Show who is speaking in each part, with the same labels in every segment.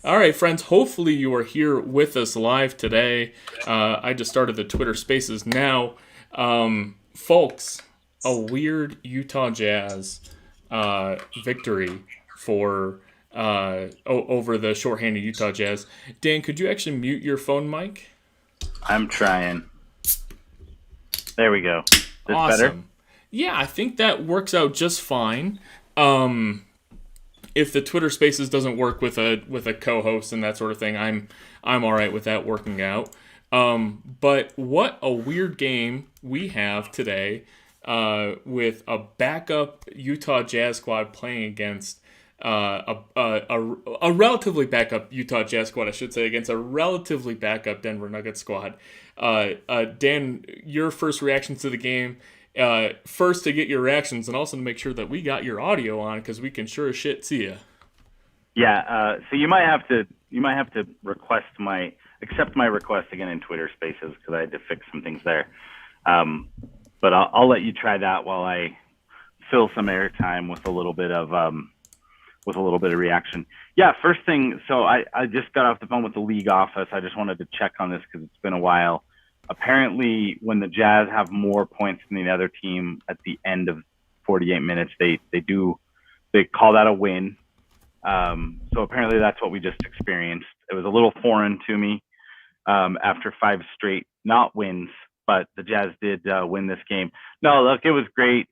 Speaker 1: All right, friends. Hopefully, you are here with us live today. I just started the Twitter Spaces now, folks. A weird Utah Jazz victory for over the shorthanded Utah Jazz. Dan, could you actually mute your phone mic?
Speaker 2: I'm trying. There we go. This better?
Speaker 1: Awesome. Yeah, I think that works out just fine. If the Twitter Spaces doesn't work with a co-host and that sort of thing, I'm all right with that working out. But what a weird game we have today with a backup Utah Jazz squad playing against a relatively backup Utah Jazz squad, I should say, against a relatively backup Denver Nuggets squad. Dan, your first reactions to the game. First to get your reactions and also to make sure that we got your audio on because we can sure as shit see you.
Speaker 2: Yeah. So you might have to accept my request again in Twitter Spaces because I had to fix some things there. But I'll let you try that while I fill some airtime with a little bit of reaction. Yeah. First thing. So I just got off the phone with the league office. I just wanted to check on this because it's been a while. Apparently, when the Jazz have more points than the other team at the end of 48 minutes, they call that a win. So apparently that's what we just experienced. It was a little foreign to me after 5 straight not wins, but the Jazz did win this game. No, look, it was great.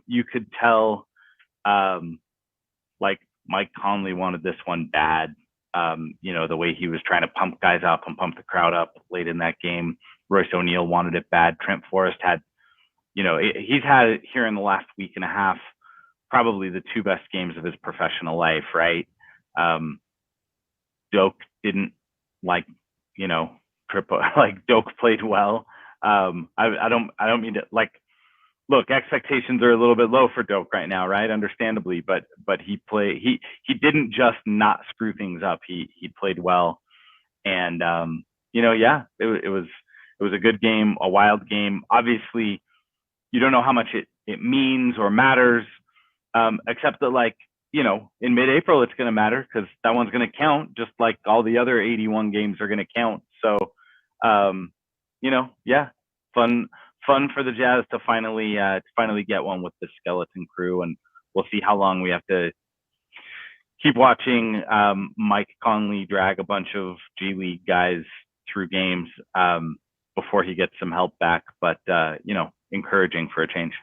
Speaker 2: You could tell, like Mike Conley wanted this one bad. The way he was trying to pump guys up and pump the crowd up late in that game. Royce O'Neal wanted it bad. Trent Forrest had, he's had it here in the last week and a half, probably the 2 best games of his professional life, right? Doak didn't Doak played well. I don't mean to look, expectations are a little bit low for Doak right now, right? Understandably, but he didn't just not screw things up. He played well, and it was a good game, a wild game. Obviously, you don't know how much it means or matters, except that in mid-April it's going to matter because that one's going to count, just like all the other 81 games are going to count. So, fun for the Jazz to finally get one with the skeleton crew, and we'll see how long we have to keep watching Mike Conley drag a bunch of G League guys through games before he gets some help back. But encouraging for a change.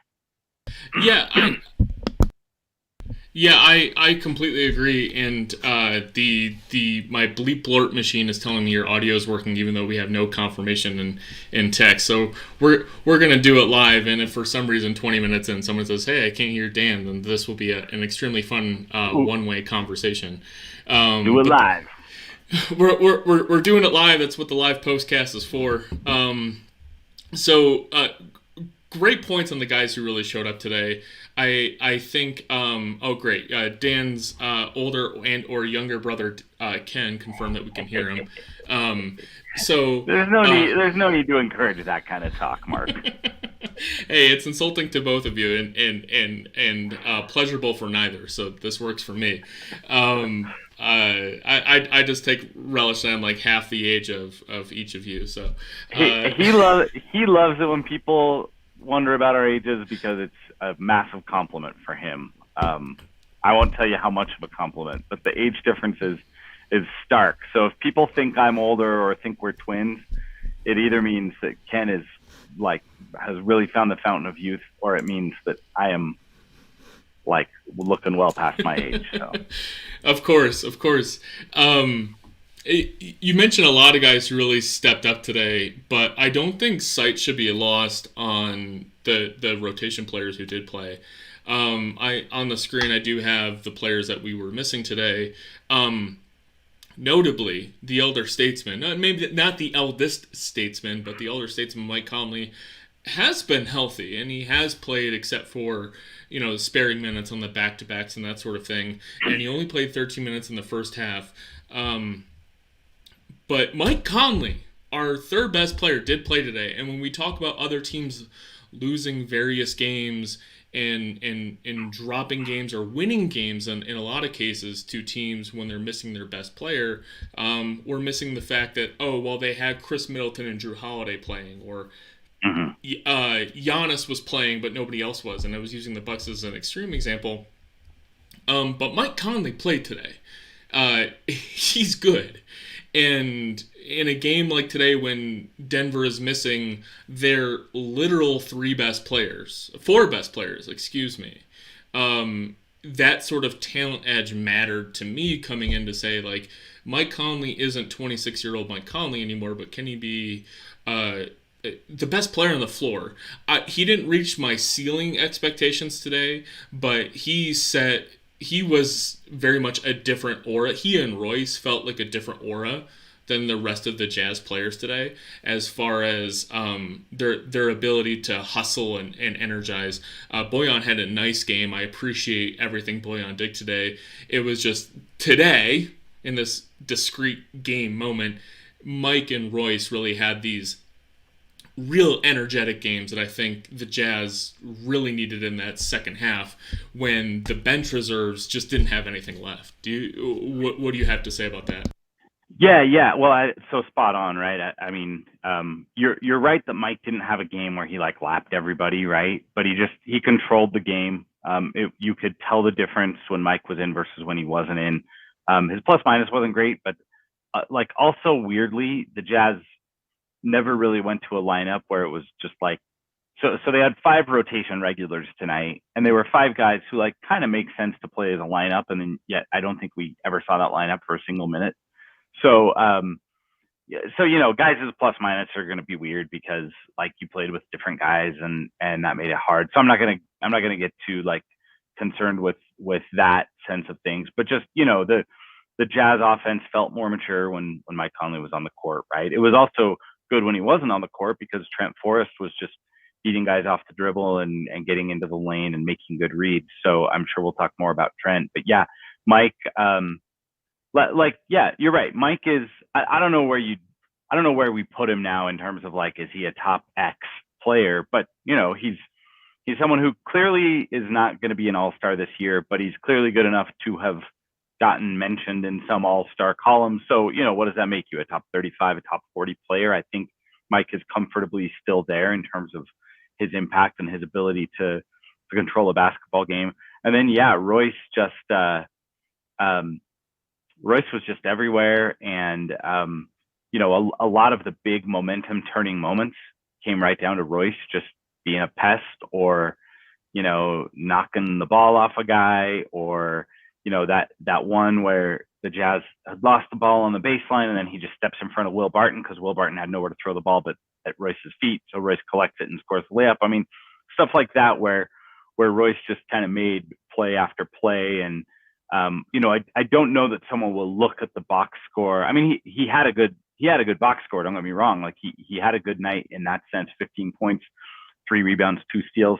Speaker 1: I completely agree. And my bleep blurt machine is telling me your audio is working, even though we have no confirmation in text. So we're gonna do it live. And if for some reason 20 minutes in someone says, "Hey, I can't hear Dan," then this will be an extremely fun one-way conversation.
Speaker 2: Do it live.
Speaker 1: We're doing it live. That's what the live postcast is for. Great points on the guys who really showed up today. I think great. Dan's older and or younger brother Ken confirmed that we can hear him.
Speaker 2: There's no need to encourage that kind of talk, Mark.
Speaker 1: Hey, it's insulting to both of you and pleasurable for neither. So this works for me. I just take relish that I'm like half the age of each of you. So
Speaker 2: he loves it when people wonder about our ages because it's a massive compliment for him. I won't tell you how much of a compliment, but the age difference is stark. So if people think I'm older or think we're twins, it either means that Ken has really found the fountain of youth, or it means that I am looking well past my age. So.
Speaker 1: Of course. You mentioned a lot of guys who really stepped up today, but I don't think sight should be lost on the rotation players who did play. On the screen I do have the players that we were missing today. Notably, the elder statesman, maybe not the eldest statesman, but the elder statesman Mike Conley has been healthy, and he has played except for sparing minutes on the back-to-backs and that sort of thing, and he only played 13 minutes in the first half. But Mike Conley, our third best player, did play today, and when we talk about other teams losing various games and dropping games or winning games in a lot of cases to teams when they're missing their best player. We're missing the fact that, oh, well, they had Chris Middleton and Drew Holiday playing, or
Speaker 2: Hmm.
Speaker 1: Giannis was playing but nobody else was, and I was using the Bucks as an extreme example. But Mike Conley played today. He's good. And in a game like today, when Denver is missing their literal four best players, excuse me, that sort of talent edge mattered to me coming in to say, like, Mike Conley isn't 26-year-old Mike Conley anymore, but can he be the best player on the floor? He didn't reach my ceiling expectations today, but he was very much a different aura. He and Royce felt like a different aura than the rest of the Jazz players today, as far as their ability to hustle and energize. Bojan had a nice game. I appreciate everything Bojan did today. It was just today, in this discrete game moment, Mike and Royce really had these real energetic games that I think the Jazz really needed in that second half, when the bench reserves just didn't have anything left. What do you have to say about that?
Speaker 2: Yeah, yeah. Well, so spot on, right? I mean, you're right that Mike didn't have a game where he like lapped everybody, right? But he controlled the game. You could tell the difference when Mike was in versus when he wasn't in. His plus minus wasn't great, but like also weirdly, the Jazz never really went to a lineup where it was just like, so they had five rotation regulars tonight, and they were five guys who like kind of make sense to play as a lineup, and then yet I don't think we ever saw that lineup for a single minute. So yeah, so guys' plus minus are going to be weird because like you played with different guys, and that made it hard. So I'm not gonna get too like concerned with that sense of things, but just the Jazz offense felt more mature when Mike Conley was on the court, right? It was also good when he wasn't on the court because Trent Forrest was just beating guys off the dribble and getting into the lane and making good reads. So I'm sure we'll talk more about Trent. But yeah, Mike, like yeah, you're right. Mike is I don't know I don't know where we put him now in terms of like is he a top X player, but he's someone who clearly is not going to be an all-star this year, but he's clearly good enough to have gotten mentioned in some all-star columns. So, what does that make you? A top 35, a top 40 player? I think Mike is comfortably still there in terms of his impact and his ability to control a basketball game. And then, yeah, um, Royce was just everywhere. And, a lot of the big momentum turning moments came right down to Royce just being a pest or, knocking the ball off a guy or, that one where the Jazz had lost the ball on the baseline and then he just steps in front of Will Barton because Will Barton had nowhere to throw the ball but at Royce's feet. So Royce collects it and scores the layup. I mean, stuff like that where Royce just kind of made play after play. And, I don't know that someone will look at the box score. I mean, he had a good box score. Don't get me wrong. Like he had a good night in that sense, 15 points, 3 rebounds, 2 steals,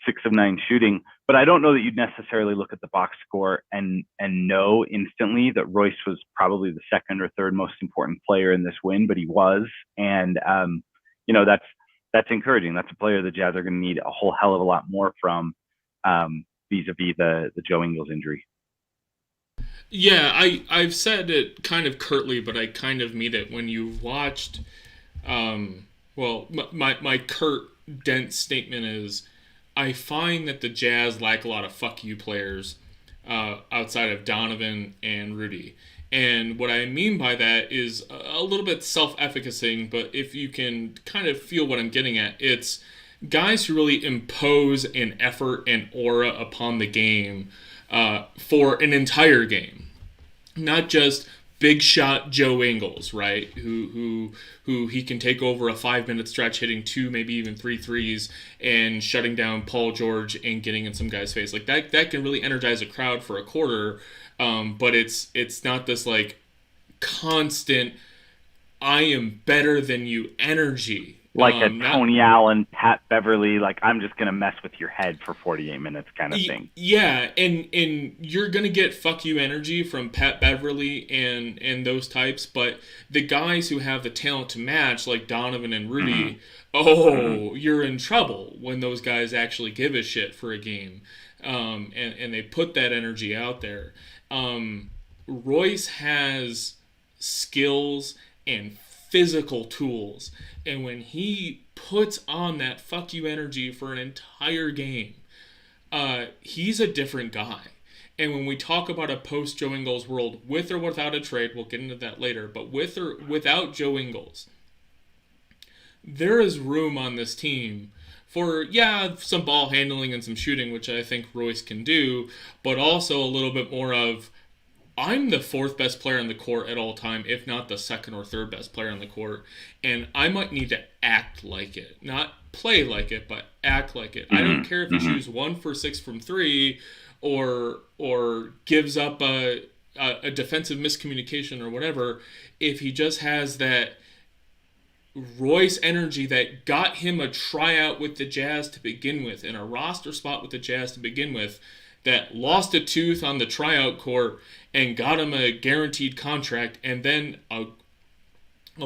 Speaker 2: 6 of 9 shooting. But I don't know that you'd necessarily look at the box score and know instantly that Royce was probably the second or third most important player in this win, but he was. And that's encouraging. That's a player the Jazz are going to need a whole hell of a lot more from vis-a-vis the Joe Ingles injury.
Speaker 1: Yeah, I've said it kind of curtly, but I kind of mean it. When you've watched, well, my curt, dense statement is, I find that the Jazz lack a lot of fuck you players outside of Donovan and Rudy. And what I mean by that is a little bit self-efficacy, but if you can kind of feel what I'm getting at, it's guys who really impose an effort and aura upon the game for an entire game, not just big shot Joe Ingles, right? Who he can take over a 5 minute stretch, hitting two, maybe even three threes, and shutting down Paul George and getting in some guy's face. Like that can really energize a crowd for a quarter. But it's not this like constant I am better than you energy.
Speaker 2: Like a
Speaker 1: Not
Speaker 2: Tony Allen, Pat Beverly, like I'm just gonna mess with your head for 48 minutes kind of thing.
Speaker 1: Yeah, and you're gonna get fuck you energy from Pat Beverly and those types, but the guys who have the talent to match, like Donovan and
Speaker 2: Mm-hmm.
Speaker 1: Rudy,
Speaker 2: Mm-hmm.
Speaker 1: you're in trouble when those guys actually give a shit for a game, and they put that energy out there. Royce has skills and physical tools, and when he puts on that fuck you energy for an entire game, he's a different guy. And when we talk about a post Joe Ingles world, with or without a trade, we'll get into that later, but with or without Joe Ingles, there is room on this team for, yeah, some ball handling and some shooting, which I think Royce can do, but also a little bit more of, I'm the fourth best player on the court at all time, if not the second or third best player on the court, and I might need to act like it, not play like it, but act like it. I don't care if
Speaker 2: Mm-hmm.
Speaker 1: he
Speaker 2: Mm-hmm.
Speaker 1: shoots 1 for 6 from three, or gives up a defensive miscommunication or whatever. If he just has that Royce energy that got him a tryout with the Jazz to begin with and a roster spot with the Jazz to begin with, that lost a tooth on the tryout court and got him a guaranteed contract and then a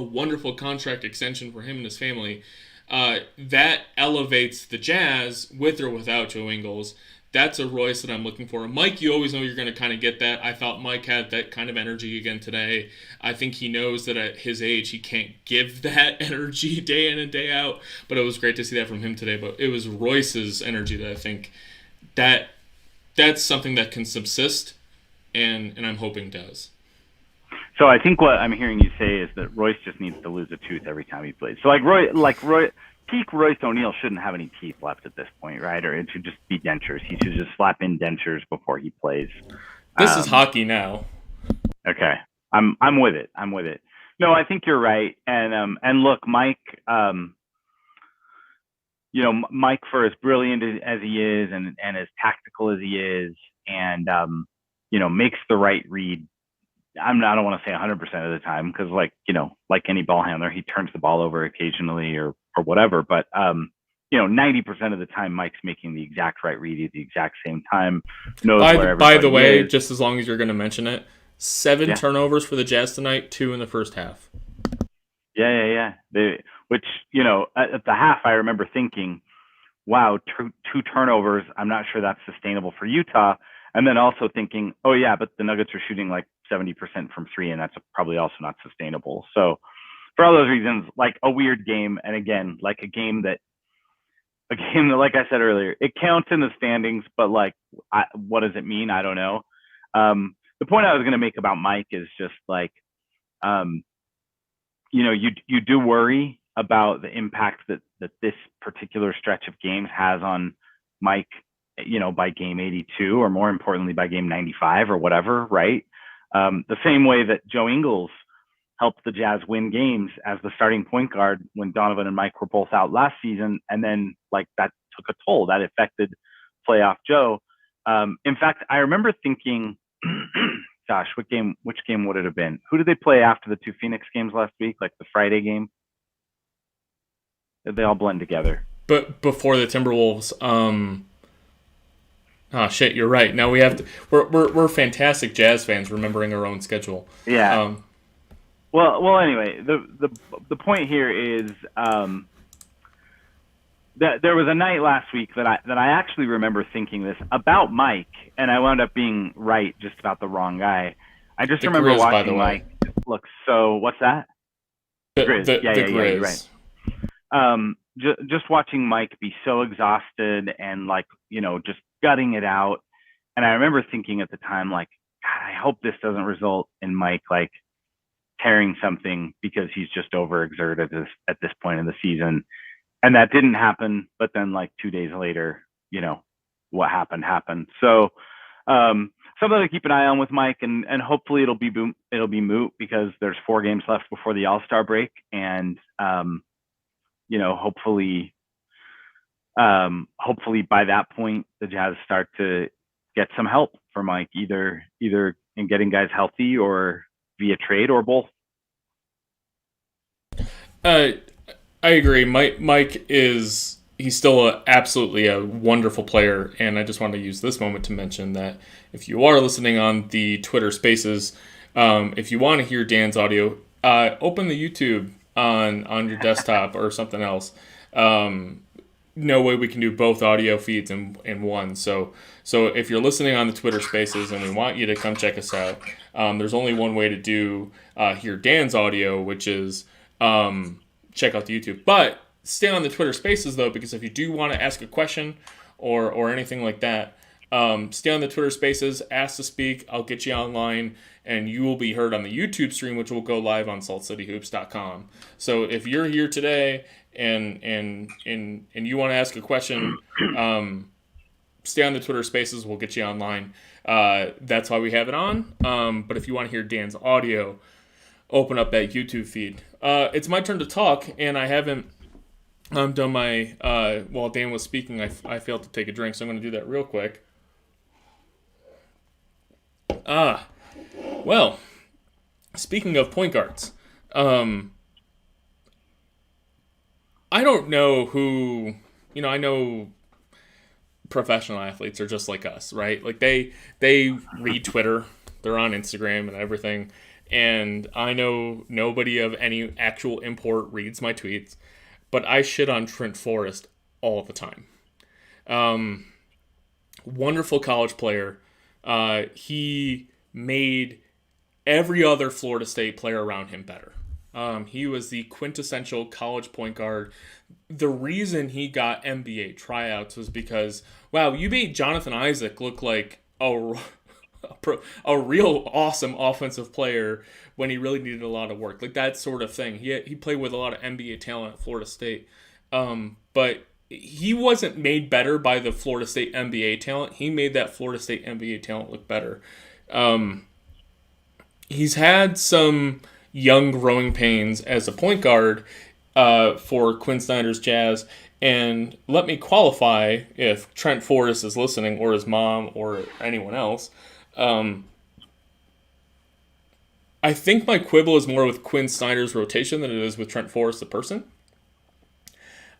Speaker 1: wonderful contract extension for him and his family, that elevates the Jazz with or without Joe Ingles. That's a Royce that I'm looking for. Mike, you always know you're going to kind of get that. I thought Mike had that kind of energy again today. I think he knows that at his age he can't give that energy day in and day out, but it was great to see that from him today. But it was Royce's energy that I think that that's something that can subsist, and I'm hoping does.
Speaker 2: So I think what I'm hearing you say is that Royce just needs to lose a tooth every time he plays. So peak Royce O'Neal shouldn't have any teeth left at this point, right? Or it should just be dentures. He should just slap in dentures before he plays.
Speaker 1: This is
Speaker 2: Um,
Speaker 1: hockey now.
Speaker 2: okay, I'm with it. I'm with it. No, I think you're right. And look, Mike, Mike, for as brilliant as he is and as tactical as he is, and makes the right read. I don't want to say 100% of the time because, like any ball handler, he turns the ball over occasionally or whatever. But 90% of the time, Mike's making the exact right read at the exact same time, knows where
Speaker 1: By the
Speaker 2: everybody
Speaker 1: way,
Speaker 2: is.
Speaker 1: just as long as you're going to mention it, 7
Speaker 2: Yeah,
Speaker 1: turnovers for the Jazz tonight, 2 in the first half.
Speaker 2: yeah. Which at the half, I remember thinking, wow, two turnovers. I'm not sure that's sustainable for Utah. And then also thinking, oh yeah, but the Nuggets are shooting like 70% from three, and that's probably also not sustainable. So for all those reasons, like a weird game, and again, like a game that, like I said earlier, it counts in the standings, but what does it mean? I don't know. The point I was going to make about Mike is just like, um, you do worry about the impact that this particular stretch of games has on Mike, by game 82, or more importantly, by game 95 or whatever, right? The same way that Joe Ingles helped the Jazz win games as the starting point guard when Donovan and Mike were both out last season. And then that took a toll that affected playoff Joe. In fact, I remember thinking, gosh, which game would it have been? Who did they play after the two Phoenix games last week? Like the Friday game? They all blend together.
Speaker 1: But before the Timberwolves, oh shit, you're right. Now we have to. We're fantastic Jazz fans, remembering our own schedule.
Speaker 2: Yeah.
Speaker 1: Um,
Speaker 2: Well. Anyway, the point here is that there was a night last week that I actually remember thinking this about Mike, and I wound up being right just about the wrong guy. I just
Speaker 1: the
Speaker 2: remember
Speaker 1: Grizz, by the
Speaker 2: watching
Speaker 1: way.
Speaker 2: Mike look. So what's that? Grizz.
Speaker 1: The
Speaker 2: Yeah. You're right.
Speaker 1: Grizz.
Speaker 2: Just watching Mike be so exhausted and just gutting it out. And I remember thinking at the time, like, God, I hope this doesn't result in Mike tearing something because he's just overexerted at this point in the season. And that didn't happen. But then 2 days later, what happened. So something to keep an eye on with Mike, and hopefully it'll be moot because there's 4 games left before the All-Star break, and hopefully by that point the Jazz start to get some help for Mike, either in getting guys healthy or via trade or both.
Speaker 1: Uh, I agree. Mike is he's still absolutely a wonderful player, and I just wanted to use this moment to mention that if you are listening on the Twitter Spaces, if you want to hear Dan's audio, open the YouTube on your desktop or something else. No way we can do both audio feeds in one. So if you're listening on the Twitter Spaces and we want you to come check us out, there's only one way to do hear Dan's audio, which is check out the YouTube. But stay on the Twitter Spaces though, because if you do want to ask a question or anything like that, stay on the Twitter Spaces, ask to speak. I'll get you online, and you will be heard on the YouTube stream, which will go live on saltcityhoops.com. So if you're here today and you want to ask a question, stay on the Twitter Spaces. We'll get you online. That's why we have it on. But if you want to hear Dan's audio, open up that YouTube feed. It's my turn to talk, and I haven't done my while Dan was speaking, I failed to take a drink, so I'm going to do that real quick. Well, speaking of point guards, I don't know who, I know professional athletes are just like us, right? Like they read Twitter, they're on Instagram and everything, and I know nobody of any actual import reads my tweets, but I shit on Trent Forrest all the time. Wonderful college player. He made every other Florida State player around him better. He was the quintessential college point guard. The reason he got NBA tryouts was because, wow, you made Jonathan Isaac look like a real awesome offensive player when he really needed a lot of work. Like that sort of thing. He played with a lot of NBA talent at Florida State. But he wasn't made better by the Florida State NBA talent. He made that Florida State NBA talent look better. He's had some young growing pains as a point guard for Quinn Snyder's Jazz. And let me qualify if Trent Forrest is listening, or his mom, or anyone else. I think my quibble is more with Quinn Snyder's rotation than it is with Trent Forrest the person.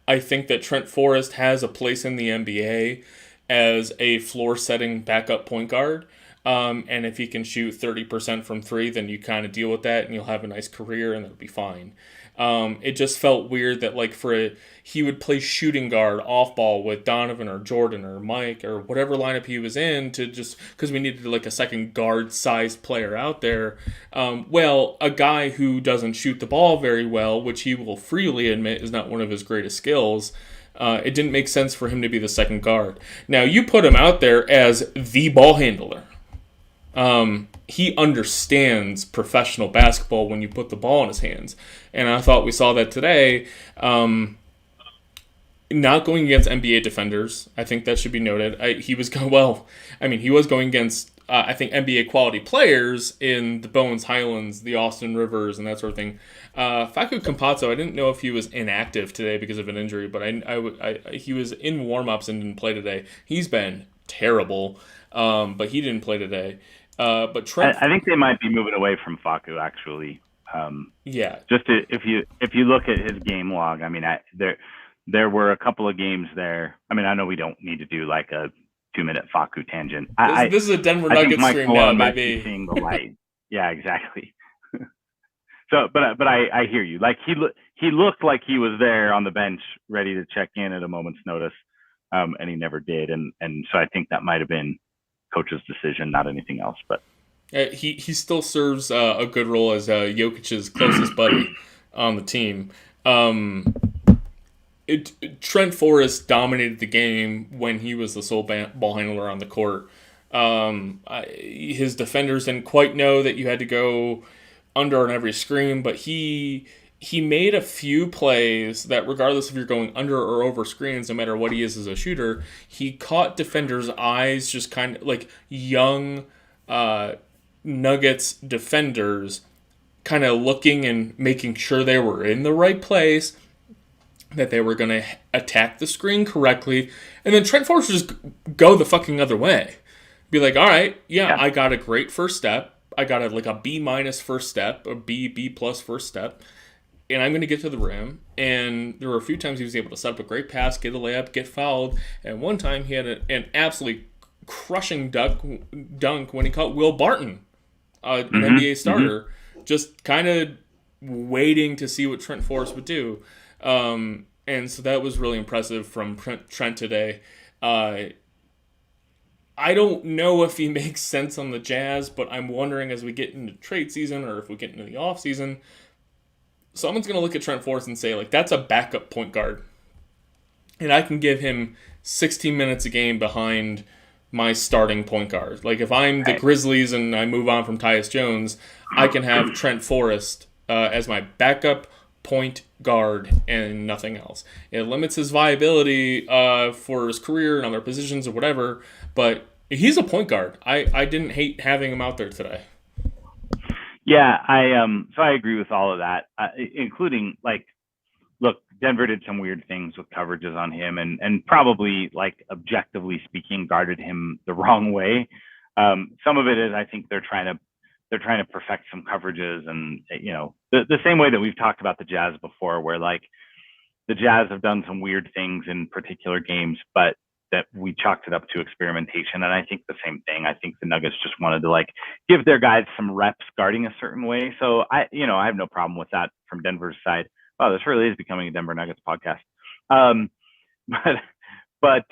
Speaker 1: I think that Trent Forrest has a place in the NBA as a floor-setting backup point guard. And if he can shoot 30% from three, then you kind of deal with that and you'll have a nice career and that'll be fine. It just felt weird that he would play shooting guard off ball with Donovan or Jordan or Mike or whatever lineup he was in, to just because we needed like a second guard sized player out there. Well, a guy who doesn't shoot the ball very well, which he will freely admit is not one of his greatest skills. It didn't make sense for him to be the second guard. Now you put him out there as the ball handler. He understands professional basketball when you put the ball in his hands. And I thought we saw that today. Not going against NBA defenders. I think that should be noted. He was going against, I think, NBA quality players in the Bones Highlands, the Austin Rivers, and that sort of thing. Facu Campazzo, I didn't know if he was inactive today because of an injury, but he was in warm-ups and didn't play today. He's been terrible, but he didn't play today. But Trent,
Speaker 2: I think they might be moving away from Facu actually.
Speaker 1: Yeah.
Speaker 2: If you look at his game log, I mean, there were a couple of games there. I mean, I know we don't need to do like a 2-minute Facu tangent.
Speaker 1: This is a Denver Nuggets stream now, maybe.
Speaker 2: Seeing the light. Yeah, exactly. So, but I hear you. Like he looked like he was there on the bench, ready to check in at a moment's notice, and he never did. And so I think that might have been coach's decision, not anything else. But
Speaker 1: he still serves a good role as Jokic's closest buddy on the team. Trent Forrest dominated the game when he was the sole ball handler on the court. His defenders didn't quite know that you had to go under on every screen, but he made a few plays that, regardless if you're going under or over screens, no matter what he is as a shooter, he caught defenders' eyes, just kind of like young Nuggets defenders kind of looking and making sure they were in the right place, that they were going to attack the screen correctly, and then Trent Forrest would just go the fucking other way. Be like, all right, yeah. I got a great first step. I got a B- first step, or B+ first step. and I'm going to get to the rim. And there were a few times he was able to set up a great pass, get a layup, get fouled. And one time he had an absolutely crushing dunk when he caught Will Barton, an NBA starter, just kind of waiting to see what Trent Forrest would do. And so that was really impressive from Trent today. I don't know if he makes sense on the Jazz, but I'm wondering as we get into trade season or if we get into the off season, someone's going to look at Trent Forrest and say, like, that's a backup point guard. And I can give him 16 minutes a game behind my starting point guard. Like, if I'm the Grizzlies and I move on from Tyus Jones, I can have Trent Forrest as my backup point guard and nothing else. It limits his viability for his career and other positions or whatever, but he's a point guard. I didn't hate having him out there today.
Speaker 2: Yeah, so I agree with all of that, including, like, look, Denver did some weird things with coverages on him and probably, like, objectively speaking, guarded him the wrong way. Some of it is I think they're trying to perfect some coverages, and the same way that we've talked about the Jazz before, where, like, the Jazz have done some weird things in particular games, but that we chalked it up to experimentation. And I think the same thing. I think the Nuggets just wanted to, like, give their guys some reps guarding a certain way. So I have no problem with that from Denver's side. Wow, this really is becoming a Denver Nuggets podcast. But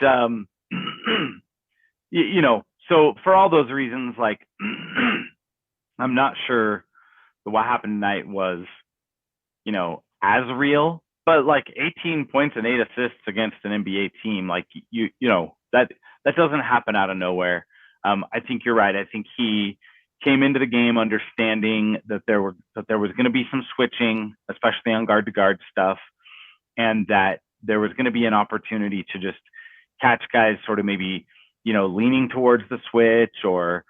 Speaker 2: so for all those reasons, like, I'm not sure that what happened tonight was, as real. But, like, 18 points and 8 assists against an NBA team, like, that doesn't happen out of nowhere. I think you're right. I think he came into the game understanding that there was going to be some switching, especially on guard to guard stuff, and that there was going to be an opportunity to just catch guys sort of maybe, leaning towards the switch or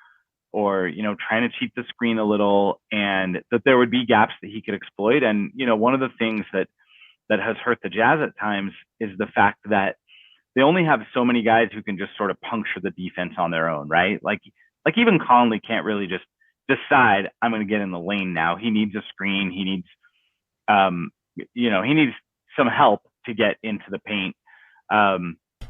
Speaker 2: trying to cheat the screen a little, and that there would be gaps that he could exploit. And, one of the things that has hurt the Jazz at times is the fact that they only have so many guys who can just sort of puncture the defense on their own, right? Like even Conley can't really just decide, I'm going to get in the lane now. He needs a screen. He needs, he needs some help to get into the paint.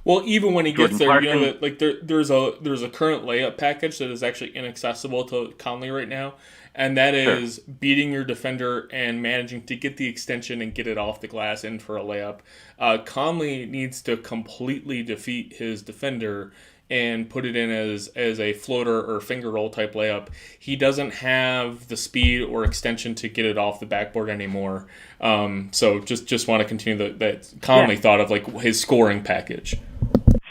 Speaker 1: Well, even when he
Speaker 2: Jordan
Speaker 1: gets there,
Speaker 2: Clarkson,
Speaker 1: that, like, there's a current layup package that is actually inaccessible to Conley right now, and that is beating your defender and managing to get the extension and get it off the glass in for a layup. Conley needs to completely defeat his defender and put it in as a floater or finger roll type layup. He doesn't have the speed or extension to get it off the backboard anymore. So just want to continue that Conley thought of, like, his scoring package.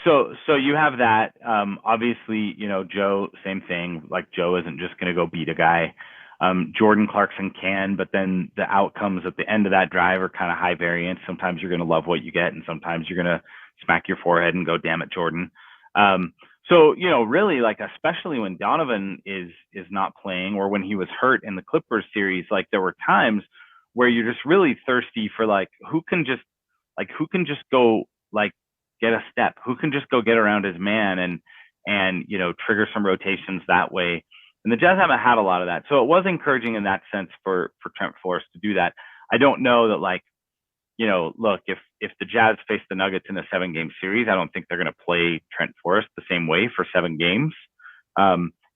Speaker 2: So you have that. Obviously, Joe, same thing. Like, Joe isn't just going to go beat a guy. Jordan Clarkson can, but then the outcomes at the end of that drive are kind of high variance. Sometimes you're going to love what you get, and sometimes you're going to smack your forehead and go, damn it, Jordan. So, really, like, especially when Donovan is not playing, or when he was hurt in the Clippers series, like, there were times where you're just really thirsty for, like, who can just go, like, get a step, who can just go get around his man and trigger some rotations that way. And the Jazz haven't had a lot of that. So it was encouraging in that sense for Trent Forrest to do that. I don't know that, like, look, if the Jazz face the Nuggets in a 7-game series, I don't think they're going to play Trent Forrest the same way for 7 games.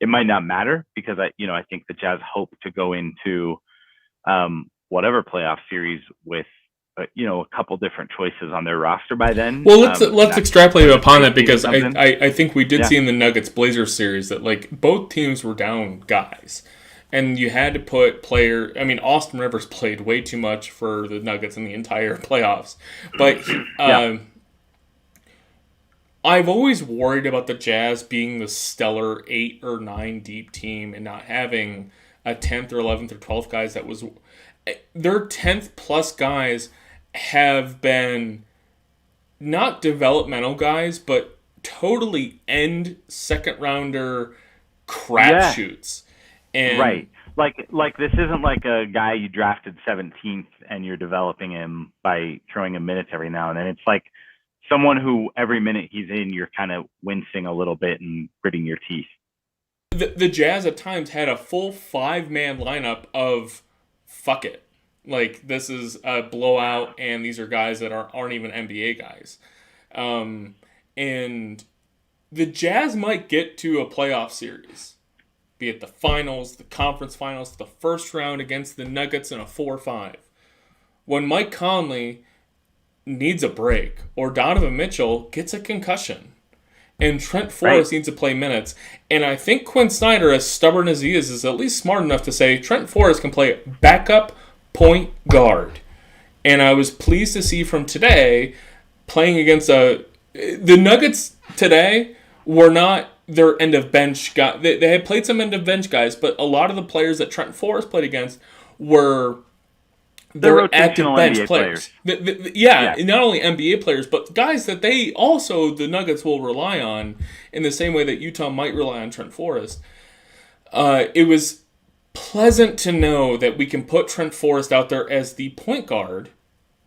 Speaker 2: It might not matter because I think the Jazz hope to go into whatever playoff series with a couple different choices on their roster by then.
Speaker 1: Well, let's extrapolate upon that, because I think we did see in the Nuggets Blazers series that, like, both teams were down guys, and you had to put Austin Rivers played way too much for the Nuggets in the entire playoffs, but I've always worried about the Jazz being the stellar 8 or 9 deep team and not having a 10th or 11th or 12th guys. That was their 10th plus guys have been not developmental guys, but totally end second rounder crapshoots. And
Speaker 2: right. Like this isn't like a guy you drafted 17th and you're developing him by throwing him minutes every now and then. It's like someone who every minute he's in, you're kind of wincing a little bit and gritting your teeth.
Speaker 1: The Jazz at times had a full 5-man lineup of fuck it. Like this is a blowout, and these are guys that aren't even NBA guys. Um, and the Jazz might get to a playoff series, be it the finals, the conference finals, the first round against the Nuggets in a 4-5. When Mike Conley needs a break or Donovan Mitchell gets a concussion and Trent
Speaker 2: Right.
Speaker 1: Forrest needs to play minutes. And I think Quinn Snyder, as stubborn as he is at least smart enough to say Trent Forrest can play backup point guard. And I was pleased to see from today playing against the Nuggets today were not their end of bench guys. They had played some end of bench guys, but a lot of the players that Trent Forrest played against were
Speaker 2: They're
Speaker 1: their active
Speaker 2: rotational
Speaker 1: bench
Speaker 2: NBA
Speaker 1: players.
Speaker 2: players.
Speaker 1: Yeah,
Speaker 2: Yeah.
Speaker 1: not only NBA players, but guys that they also, the Nuggets will rely on in the same way that Utah might rely on Trent Forrest. It was pleasant to know that we can put Trent Forrest out there as the point guard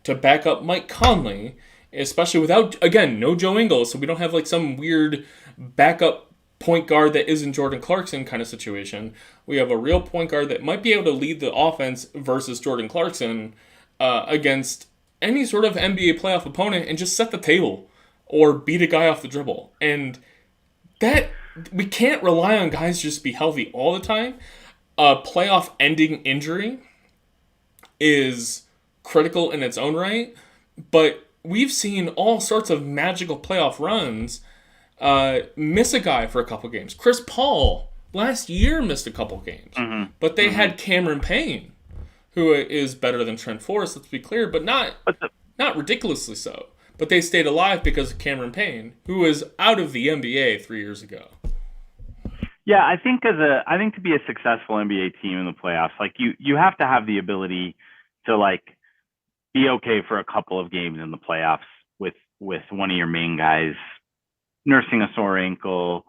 Speaker 1: to back up Mike Conley, especially without, again, no Joe Ingles, so we don't have like some weird backup point guard that isn't Jordan Clarkson kind of situation. We have a real point guard that might be able to lead the offense versus Jordan Clarkson against any sort of NBA playoff opponent and just set the table or beat a guy off the dribble. And that we can't rely on guys just be healthy all the time. A playoff ending injury is critical in its own right, but we've seen all sorts of magical playoff runs miss a guy for a couple games. Chris Paul last year missed a couple games, but they had Cameron Payne, who is better than Trent Forrest, let's be clear, but not ridiculously so. But they stayed alive because of Cameron Payne, who was out of the NBA 3 years ago.
Speaker 2: Yeah, I think to be a successful NBA team in the playoffs, like you have to have the ability to like be okay for a couple of games in the playoffs with one of your main guys nursing a sore ankle,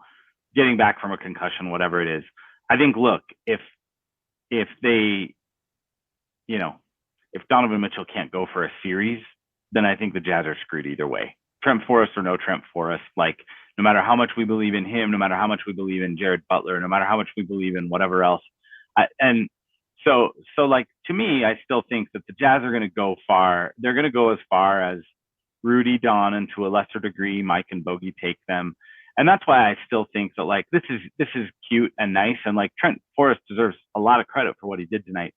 Speaker 2: getting back from a concussion, whatever it is. I think, look, if they, you know, if Donovan Mitchell can't go for a series, then I think the Jazz are screwed either way. Trent Forrest or no Trent Forrest, like no matter how much we believe in him, no matter how much we believe in Jared Butler, no matter how much we believe in whatever else, and so like to me, I still think that the Jazz are going to go far. They're going to go as far as Rudy, Don, and to a lesser degree, Mike and Bogey take them. And that's why I still think that like this is cute and nice, and like Trent Forrest deserves a lot of credit for what he did tonight.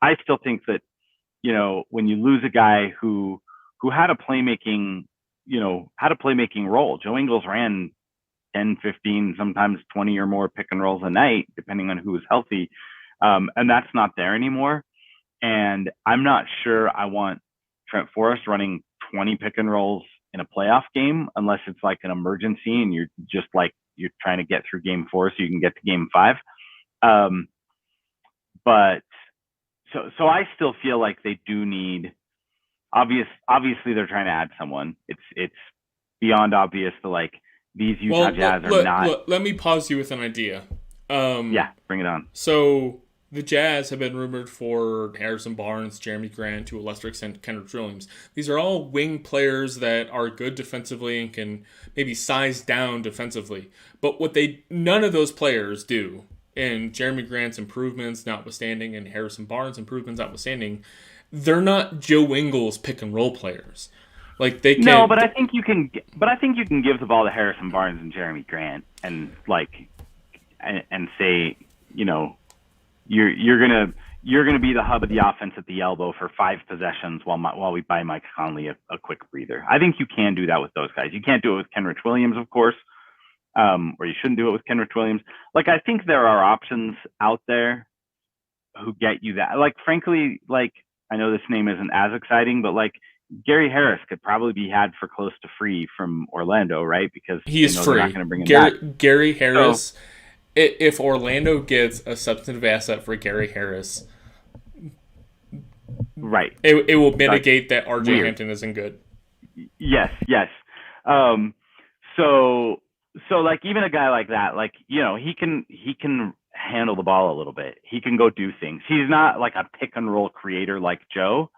Speaker 2: I still think that when you lose a guy who had a playmaking role. Joe Ingles ran 10, 15, sometimes 20 or more pick and rolls a night, depending on who was healthy. And that's not there anymore. And I'm not sure I want Trent Forrest running 20 pick and rolls in a playoff game, unless it's like an emergency and you're trying to get through game 4 so you can get to game 5. But so I still feel like they do need obviously they're trying to add someone. It's beyond obvious that like these Utah Jazz are not.
Speaker 1: Let me pause you with an idea.
Speaker 2: Yeah, bring it on.
Speaker 1: So the Jazz have been rumored for Harrison Barnes, Jeremy Grant, to a lesser extent Kendrick Williams. These are all wing players that are good defensively and can maybe size down defensively. But what none of those players do, and Jeremy Grant's improvements notwithstanding and Harrison Barnes' improvements notwithstanding, they're not Joe Ingles pick and roll players. Like they can.
Speaker 2: No, but I think you can. But I think you can give the ball to Harrison Barnes and Jeremy Grant, and say, you're gonna be the hub of the offense at the elbow for 5 possessions while we buy Mike Conley a quick breather. I think you can do that with those guys. You can't do it with Kenrich Williams, of course, or you shouldn't do it with Kenrich Williams. Like I think there are options out there who get you that. Like frankly, like I know this name isn't as exciting, but like Gary Harris could probably be had for close to free from Orlando, right? Because
Speaker 1: he's free.
Speaker 2: They're not going to bring him back.
Speaker 1: Gary Harris. So, if Orlando gets a substantive asset for Gary Harris,
Speaker 2: right,
Speaker 1: it will mitigate that RJ Hampton isn't good.
Speaker 2: Yes. So like even a guy like that, like he can handle the ball a little bit. He can go do things. He's not like a pick and roll creator like Joe.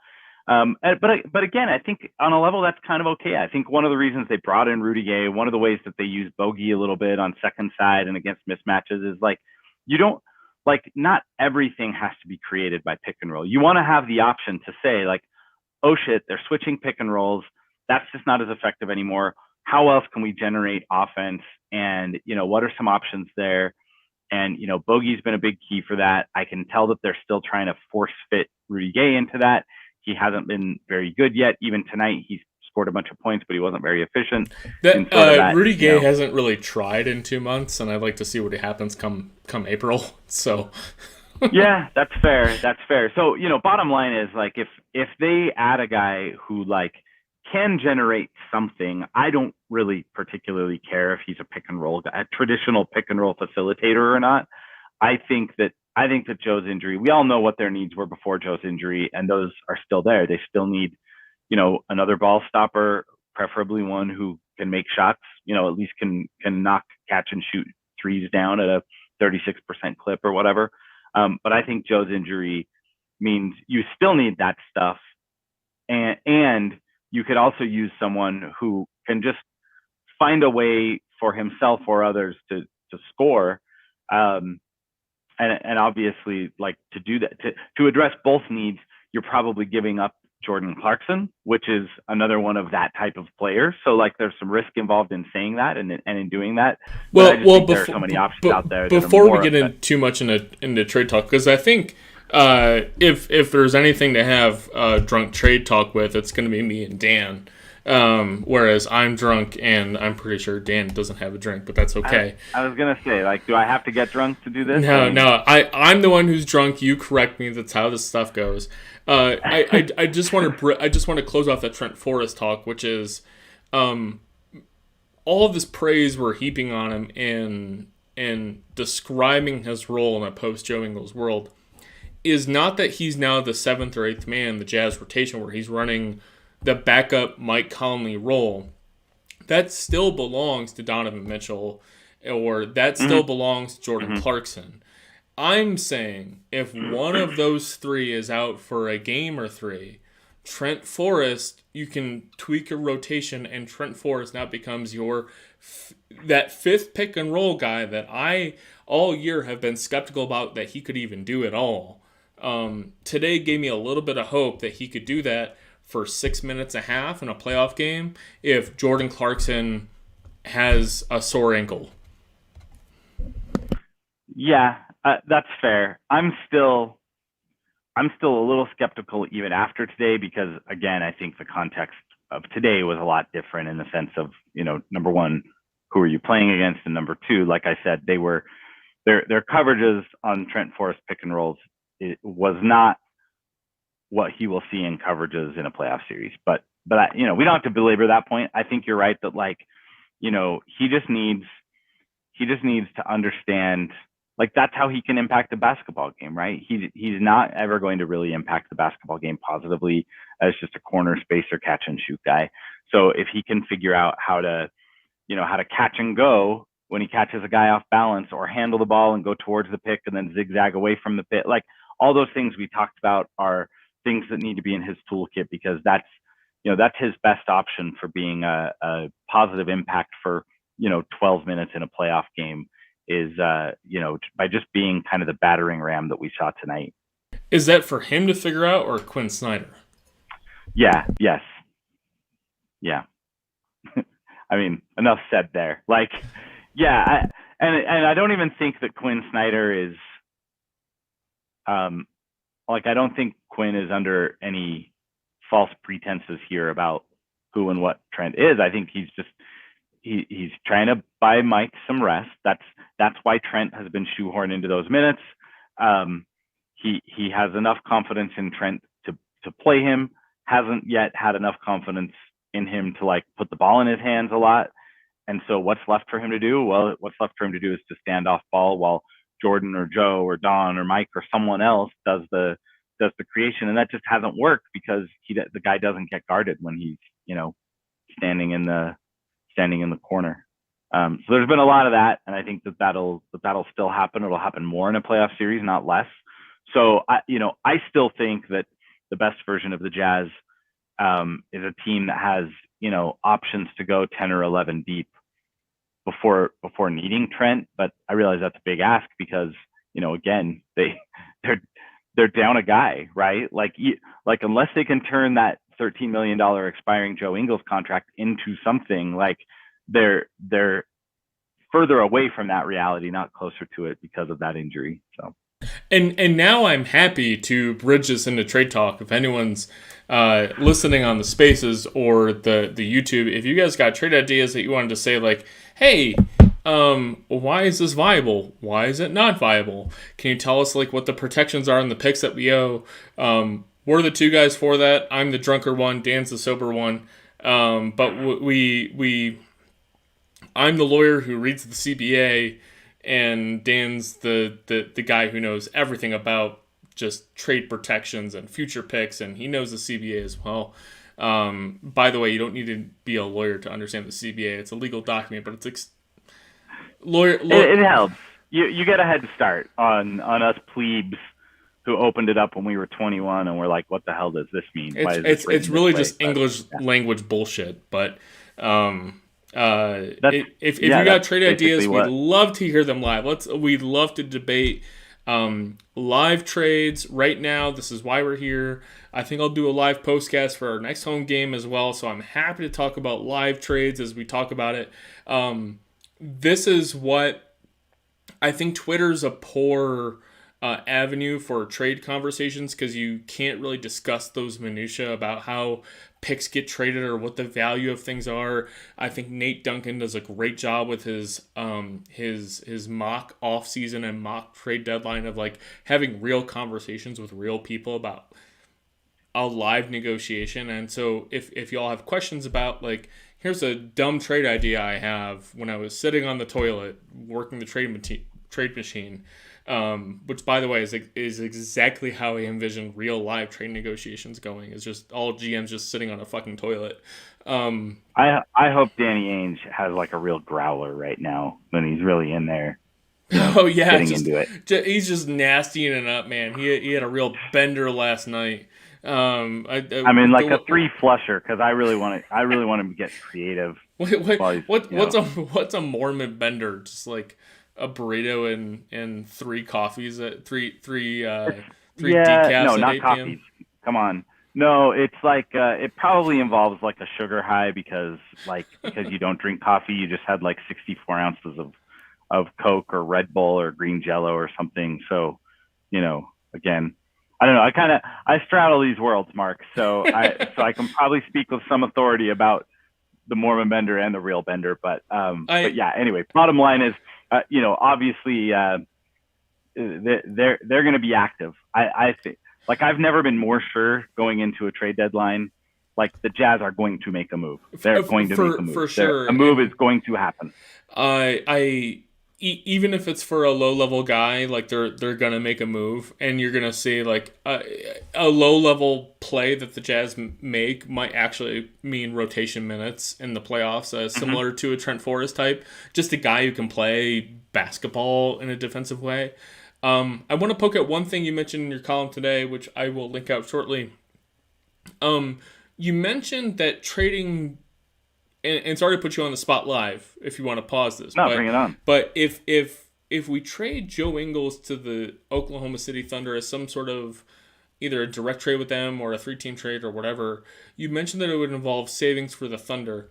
Speaker 2: But again, I think on a level that's kind of okay. I think one of the reasons they brought in Rudy Gay, one of the ways that they use Bogey a little bit on second side and against mismatches is like you don't like not everything has to be created by pick and roll. You want to have the option to say like, oh shit, they're switching pick and rolls. That's just not as effective anymore. How else can we generate offense? And, what are some options there? And, Bogey's been a big key for that. I can tell that they're still trying to force fit Rudy Gay into that. He hasn't been very good yet. Even tonight, he's scored a bunch of points, but he wasn't very efficient in
Speaker 1: That
Speaker 2: sort of that,
Speaker 1: Rudy Gay hasn't really tried in 2 months, and I'd like to see what happens come April. So
Speaker 2: Yeah, that's fair. That's fair. So, bottom line is like if they add a guy who like can generate something, I don't really particularly care if he's a pick and roll guy, a traditional pick and roll facilitator or not. I think that Joe's injury, we all know what their needs were before Joe's injury, and those are still there. They still need, another ball stopper, preferably one who can make shots, at least can knock, catch and shoot threes down at a 36% clip or whatever. But I think Joe's injury means you still need that stuff, and you could also use someone who can just find a way for himself or others to score, um, and obviously like to do that to address both needs. You're probably giving up Jordan Clarkson, which is another one of that type of player. So like there's some risk involved in saying that and in doing that. But I just think there are so many options out there.
Speaker 1: Before we get in too much into trade talk, because I think if there's anything to have drunk trade talk with, it's going to be me and Dan. Whereas I'm drunk and I'm pretty sure Dan doesn't have a drink, but that's okay.
Speaker 2: I was gonna say, like, do I have to get drunk to do this?
Speaker 1: No. I'm the one who's drunk. You correct me. That's how this stuff goes. I just want to close off that Trent Forrest talk, which is, all of this praise we're heaping on him and describing his role in a post Joe Ingles world is not that he's now the seventh or eighth man in the Jazz rotation where he's running the backup Mike Conley role. That still belongs to Donovan Mitchell, or that still belongs to Jordan Clarkson. I'm saying if one of those three is out for a game or three, Trent Forrest, you can tweak your rotation, and Trent Forrest now becomes that fifth pick and roll guy that I all year have been skeptical about that he could even do at all. Today gave me a little bit of hope that he could do that for 6 minutes and a half in a playoff game if Jordan Clarkson has a sore ankle.
Speaker 2: Yeah, that's fair. I'm still a little skeptical even after today because, again, I think the context of today was a lot different in the sense of, number one, who are you playing against, and number two, like I said, they were their coverages on Trent Forrest pick and rolls. It was not what he will see in coverages in a playoff series. But we don't have to belabor that point. I think you're right that he just needs to understand, like, that's how he can impact the basketball game, right? He's not ever going to really impact the basketball game positively as just a corner spacer catch and shoot guy. So if he can figure out how to catch and go when he catches a guy off balance, or handle the ball and go towards the pick and then zigzag away from the pick, like all those things we talked about are things that need to be in his toolkit, because that's his best option for being a positive impact for 12 minutes in a playoff game is by just being kind of the battering ram that we saw tonight.
Speaker 1: Is that for him to figure out, or Quinn Snyder?
Speaker 2: Yeah. Yes. Yeah. I mean, enough said there. Like, yeah, and I don't even think that Quinn Snyder is I don't think Quinn is under any false pretenses here about who and what Trent is. I think he's just he's trying to buy Mike some rest. That's why Trent has been shoehorned into those minutes. He has enough confidence in Trent to play him. Hasn't yet had enough confidence in him to like put the ball in his hands a lot. And so what's left for him to do? Well, what's left for him to do is to stand off ball while Jordan or Joe or Don or Mike or someone else does the creation, and that just hasn't worked because the guy doesn't get guarded when he's standing in the corner. So there's been a lot of that, and I think that'll still happen. It'll happen more in a playoff series, not less. So I still think that the best version of the Jazz is a team that has options to go 10 or 11 deep before needing Trent. But I realize that's a big ask because again, they're they're down a guy, right? Like unless they can turn that $13 million expiring Joe Ingles contract into something, like they're further away from that reality, not closer to it because of that injury. So.
Speaker 1: And now I'm happy to bridge this into trade talk. If anyone's listening on the Spaces or the YouTube, if you guys got trade ideas that you wanted to say, like, hey, why is this viable? Why is it not viable? Can you tell us like what the protections are in the picks that we owe? We're the two guys for that. I'm the drunker one. Dan's the sober one. But I'm the lawyer who reads the CBA, and Dan's the guy who knows everything about just trade protections and future picks, and he knows the CBA as well. By the way, you don't need to be a lawyer to understand the CBA. It's a legal document, but it's lawyer.
Speaker 2: It helps. You get a head start on us plebes who opened it up when we were 21 and we're like, what the hell does this mean?
Speaker 1: It's really just English language bullshit, but. If you got trade ideas, we'd love to hear them live. We'd love to debate live trades right now. This is why we're here. I think I'll do a live postcast for our next home game as well. So I'm happy to talk about live trades as we talk about it. This is what I think Twitter's a poor avenue for trade conversations, because you can't really discuss those minutia about how picks get traded or what the value of things are. I think Nate Duncan does a great job with his mock off season and mock trade deadline of like having real conversations with real people about a live negotiation. And so if y'all have questions about, like, here's a dumb trade idea I have when I was sitting on the toilet working the trade machine, which, by the way, is exactly how I envision real live trade negotiations going. Is just all GMs just sitting on a fucking toilet.
Speaker 2: I hope Danny Ainge has like a real growler right now when he's really in there.
Speaker 1: Oh yeah,
Speaker 2: into it.
Speaker 1: He's just nastying it up, man. He had a real bender last night.
Speaker 2: I mean, like a 3 flusher, because I really want him to get creative.
Speaker 1: What's a Mormon bender? Just like a burrito and 3 coffees at three decaf.
Speaker 2: No,
Speaker 1: at
Speaker 2: not
Speaker 1: 8
Speaker 2: coffees.
Speaker 1: PM?
Speaker 2: Come on. No, it's like it probably involves like a sugar high because you don't drink coffee. You just had like 64 ounces of Coke or Red Bull or green Jello or something. So, again, I don't know. I straddle these worlds, Mark. So I can probably speak with some authority about the Mormon bender and the real bender. But yeah. Anyway, bottom line is, obviously they're going to be active. I think. Like, I've never been more sure going into a trade deadline. Like, the Jazz are going to make a move. They're going to make a move.
Speaker 1: For sure.
Speaker 2: A move is going to happen.
Speaker 1: Even if it's for a low-level guy, like, they're going to make a move. And you're going to see, like, a low-level play that the Jazz make might actually mean rotation minutes in the playoffs, similar to a Trent Forrest type. Just a guy who can play basketball in a defensive way. I want to poke at one thing you mentioned in your column today, which I will link out shortly. You mentioned that trading, and sorry to put you on the spot live if you want to pause this.
Speaker 2: No, bring it on.
Speaker 1: But if we trade Joe Ingles to the Oklahoma City Thunder as some sort of either a direct trade with them or a 3-team trade or whatever, you mentioned that it would involve savings for the Thunder.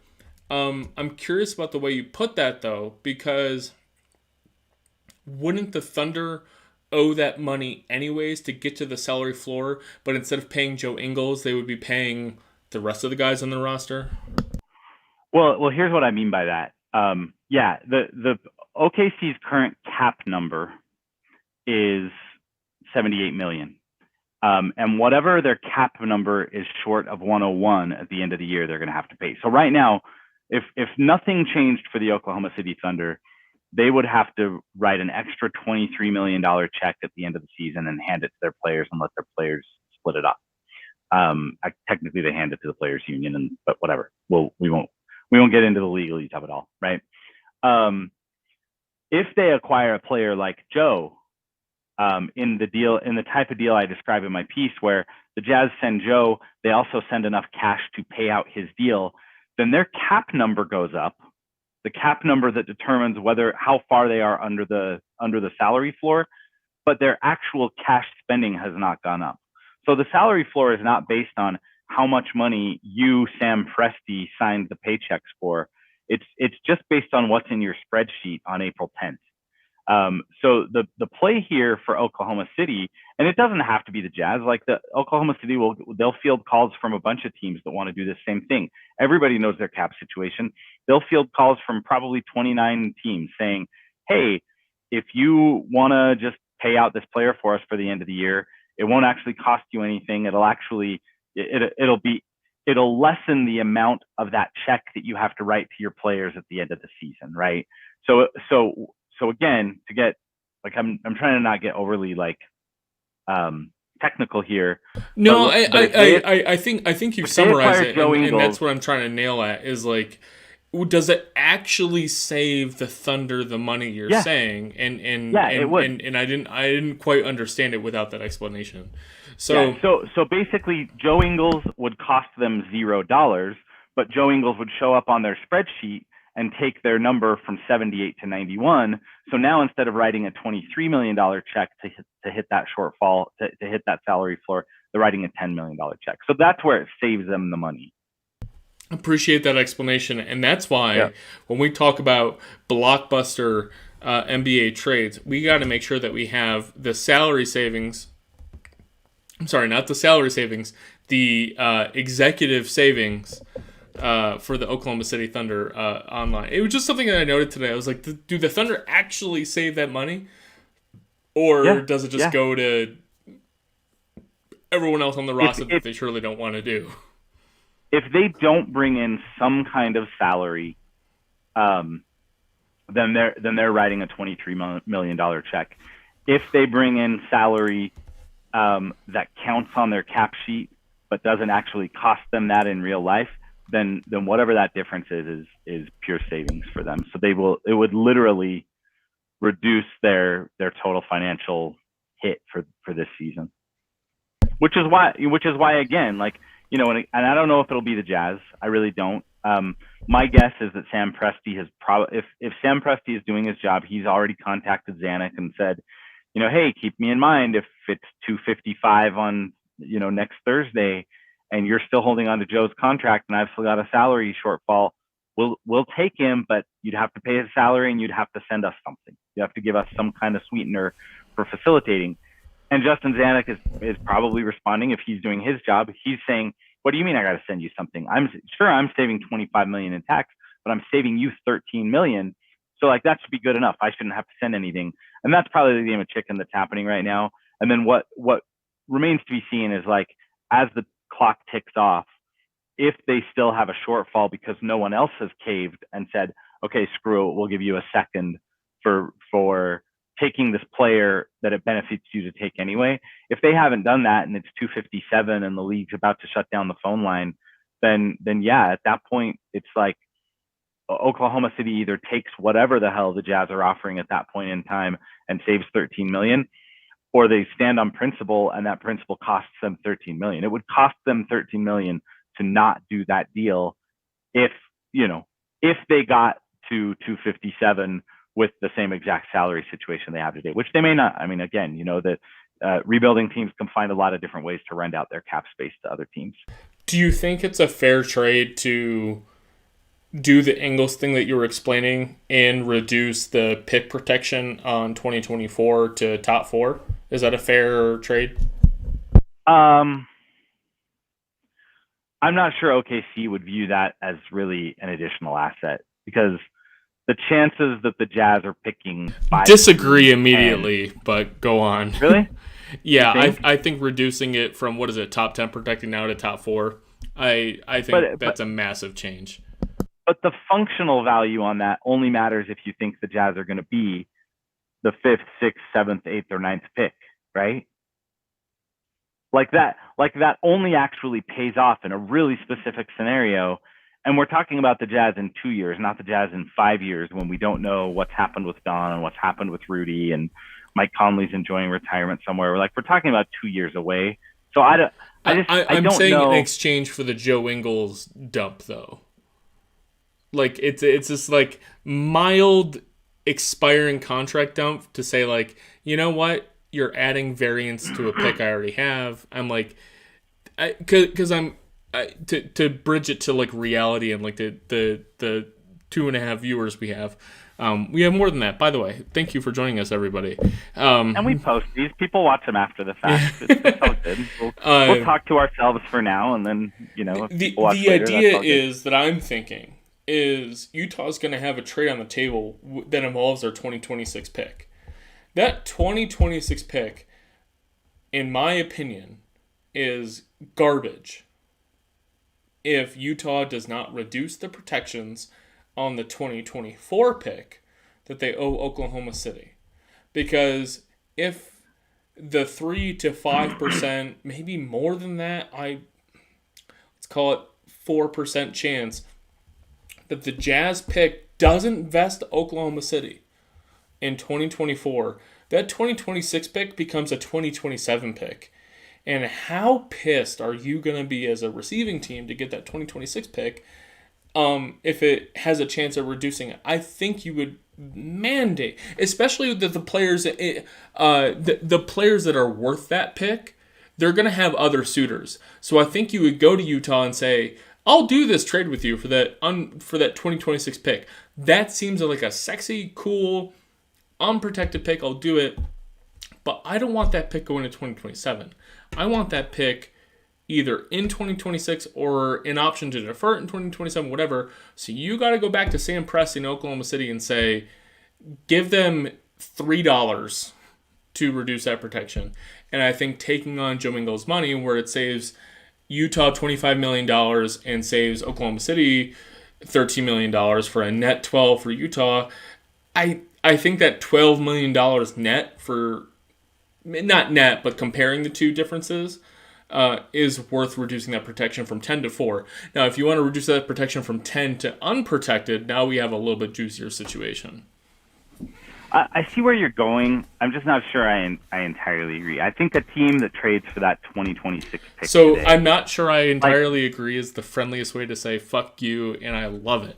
Speaker 1: I'm curious about the way you put that, though, because wouldn't the Thunder owe that money anyways to get to the salary floor, but instead of paying Joe Ingles, they would be paying the rest of the guys on the roster?
Speaker 2: Well, here's what I mean by that. The OKC's current cap number is $78 million. And whatever their cap number is short of 101 at the end of the year, they're going to have to pay. So right now, if nothing changed for the Oklahoma City Thunder, they would have to write an extra $23 million check at the end of the season and hand it to their players and let their players split it up. Technically, they hand it to the players' union, but whatever. We won't get into the legalese of it all, right? If they acquire a player like Joe, in the type of deal I describe in my piece, where the Jazz send Joe, they also send enough cash to pay out his deal, then their cap number goes up. The cap number that determines how far they are under the salary floor but their actual cash spending has not gone up. So the salary floor is not based on how much money you, Sam Presti, signed the paychecks for. It's just based on what's in your spreadsheet on April 10th. So the play here for Oklahoma City, and it doesn't have to be the Jazz. Like the Oklahoma City they'll field calls from a bunch of teams that want to do the same thing. Everybody knows their cap situation. They'll field calls from probably 29 teams saying, "Hey, if you want to just pay out this player for us for the end of the year, it won't actually cost you anything. It'll lessen the amount of that check that you have to write to your players at the end of the season, right?" So again, to get like I'm trying to not get overly like technical here.
Speaker 1: No,
Speaker 2: But
Speaker 1: I think you summarized it, and that's what I'm trying to nail at is like, does it actually save the Thunder the money you're saying? And
Speaker 2: it would.
Speaker 1: And I didn't quite understand it without that explanation. So
Speaker 2: so basically, Joe Ingles would cost them $0, but Joe Ingles would show up on their spreadsheet and take their number from 78 to 91. So now instead of writing a $23 million check to hit that shortfall, to hit that salary floor, they're writing a $10 million check. So that's where it saves them the money.
Speaker 1: Appreciate that explanation. And that's why when we talk about blockbuster NBA trades, we got to make sure that we have the salary savings. I'm sorry, not the salary savings, the executive savings for the Oklahoma City Thunder online. It was just something that I noted today. I was like, do the Thunder actually save that money? Or does it just go to everyone else on the roster that they surely don't want to do?
Speaker 2: If they don't bring in some kind of salary, then they're writing a $23 million check. If they bring in salary that counts on their cap sheet but doesn't actually cost them that in real life, then whatever that difference is pure savings for them. So it would literally reduce their total financial hit for this season. Which is why again, like, you know, and I don't know if it'll be the Jazz. I really don't. My guess is that Sam Presti has if Sam Presti is doing his job, he's already contacted Zanuck and said, you know, hey, keep me in mind if it's 255 on, you know, next Thursday, and you're still holding on to Joe's contract, and I've still got a salary shortfall. We'll take him, but you'd have to pay his salary, and you'd have to send us something. You have to give us some kind of sweetener for facilitating. And Justin Zanuck is probably responding if he's doing his job. He's saying, what do you mean I got to send you something? I'm saving $25 million in tax, but I'm saving you $13 million. So like that should be good enough. I shouldn't have to send anything. And that's probably the game of chicken that's happening right now. And then what remains to be seen is, like, as the clock ticks off, if they still have a shortfall because no one else has caved and said, okay, screw it, we'll give you a second for taking this player that it benefits you to take anyway. If they haven't done that and it's 257 and the league's about to shut down the phone line, then yeah, at that point, it's like Oklahoma City either takes whatever the hell the Jazz are offering at that point in time and saves $13 million, or they stand on principle and that principle costs them $13 million. It would cost them $13 million to not do that deal if they got to 257 with the same exact salary situation they have today, which they may not. I mean, again, you know, that rebuilding teams can find a lot of different ways to rent out their cap space to other teams.
Speaker 1: Do you think it's a fair trade to do the Ingles thing that you were explaining and reduce the pick protection on 2024 to top 4? Is that a fair trade?
Speaker 2: I'm not sure OKC would view that as really an additional asset, because the chances that the Jazz are picking
Speaker 1: disagree immediately, but go on.
Speaker 2: Really?
Speaker 1: Yeah, I think reducing it from, what is it, top 10 protecting now to top 4, I think that's a massive change.
Speaker 2: But the functional value on that only matters if you think the Jazz are going to be the 5th, 6th, 7th, 8th, or 9th pick, right? Like that only actually pays off in a really specific scenario. And we're talking about the Jazz in 2 years, not the Jazz in 5 years, when we don't know what's happened with Don and what's happened with Rudy, and Mike Conley's enjoying retirement somewhere. We're talking about 2 years away. So I'm
Speaker 1: don't saying
Speaker 2: know.
Speaker 1: In exchange for the Joe Ingles dump, though. Like it's this like mild expiring contract dump to say, like, you know what, you're adding variance to a pick I already have. I'm like, because to bridge it to like reality and like the 2.5 viewers we have. We have more than that, by the way. Thank you for joining us, everybody.
Speaker 2: And we post these. People watch them after the fact.
Speaker 1: Yeah.
Speaker 2: It's all good. We'll talk to ourselves for now, and then if people watch
Speaker 1: The
Speaker 2: later, that's
Speaker 1: idea
Speaker 2: all good.
Speaker 1: is that I'm thinking is Utah's going to have a trade on the table that involves their 2026 pick. That 2026 pick, in my opinion, is garbage if Utah does not reduce the protections on the 2024 pick that they owe Oklahoma City. Because if the 3 to 5%, maybe more than that, let's call it 4% chance that the Jazz pick doesn't vest Oklahoma City in 2024, that 2026 pick becomes a 2027 pick. And how pissed are you going to be as a receiving team to get that 2026 pick if it has a chance of reducing it? I think you would mandate, especially that the players, the players that are worth that pick, they're going to have other suitors. So I think you would go to Utah and say, I'll do this trade with you for that 2026 pick. That seems like a sexy, cool, unprotected pick. I'll do it. But I don't want that pick going to 2027. I want that pick either in 2026 or an option to defer it in 2027, whatever. So you got to go back to Sam Presti in Oklahoma City and say, give them $3 to reduce that protection. And I think taking on Joe Ingles' money, where it saves Utah $25 million and saves Oklahoma City $13 million for a net 12 for Utah, I think that $12 million net for, not net, but comparing the two differences, is worth reducing that protection from 10 to 4. Now, if you want to reduce that protection from 10 to unprotected, now we have a little bit juicier situation.
Speaker 2: I see where you're going. I'm just not sure I entirely agree. I think the team that trades for that 2026 pick
Speaker 1: So
Speaker 2: today,
Speaker 1: I'm not sure I entirely agree is the friendliest way to say fuck you, and I love it.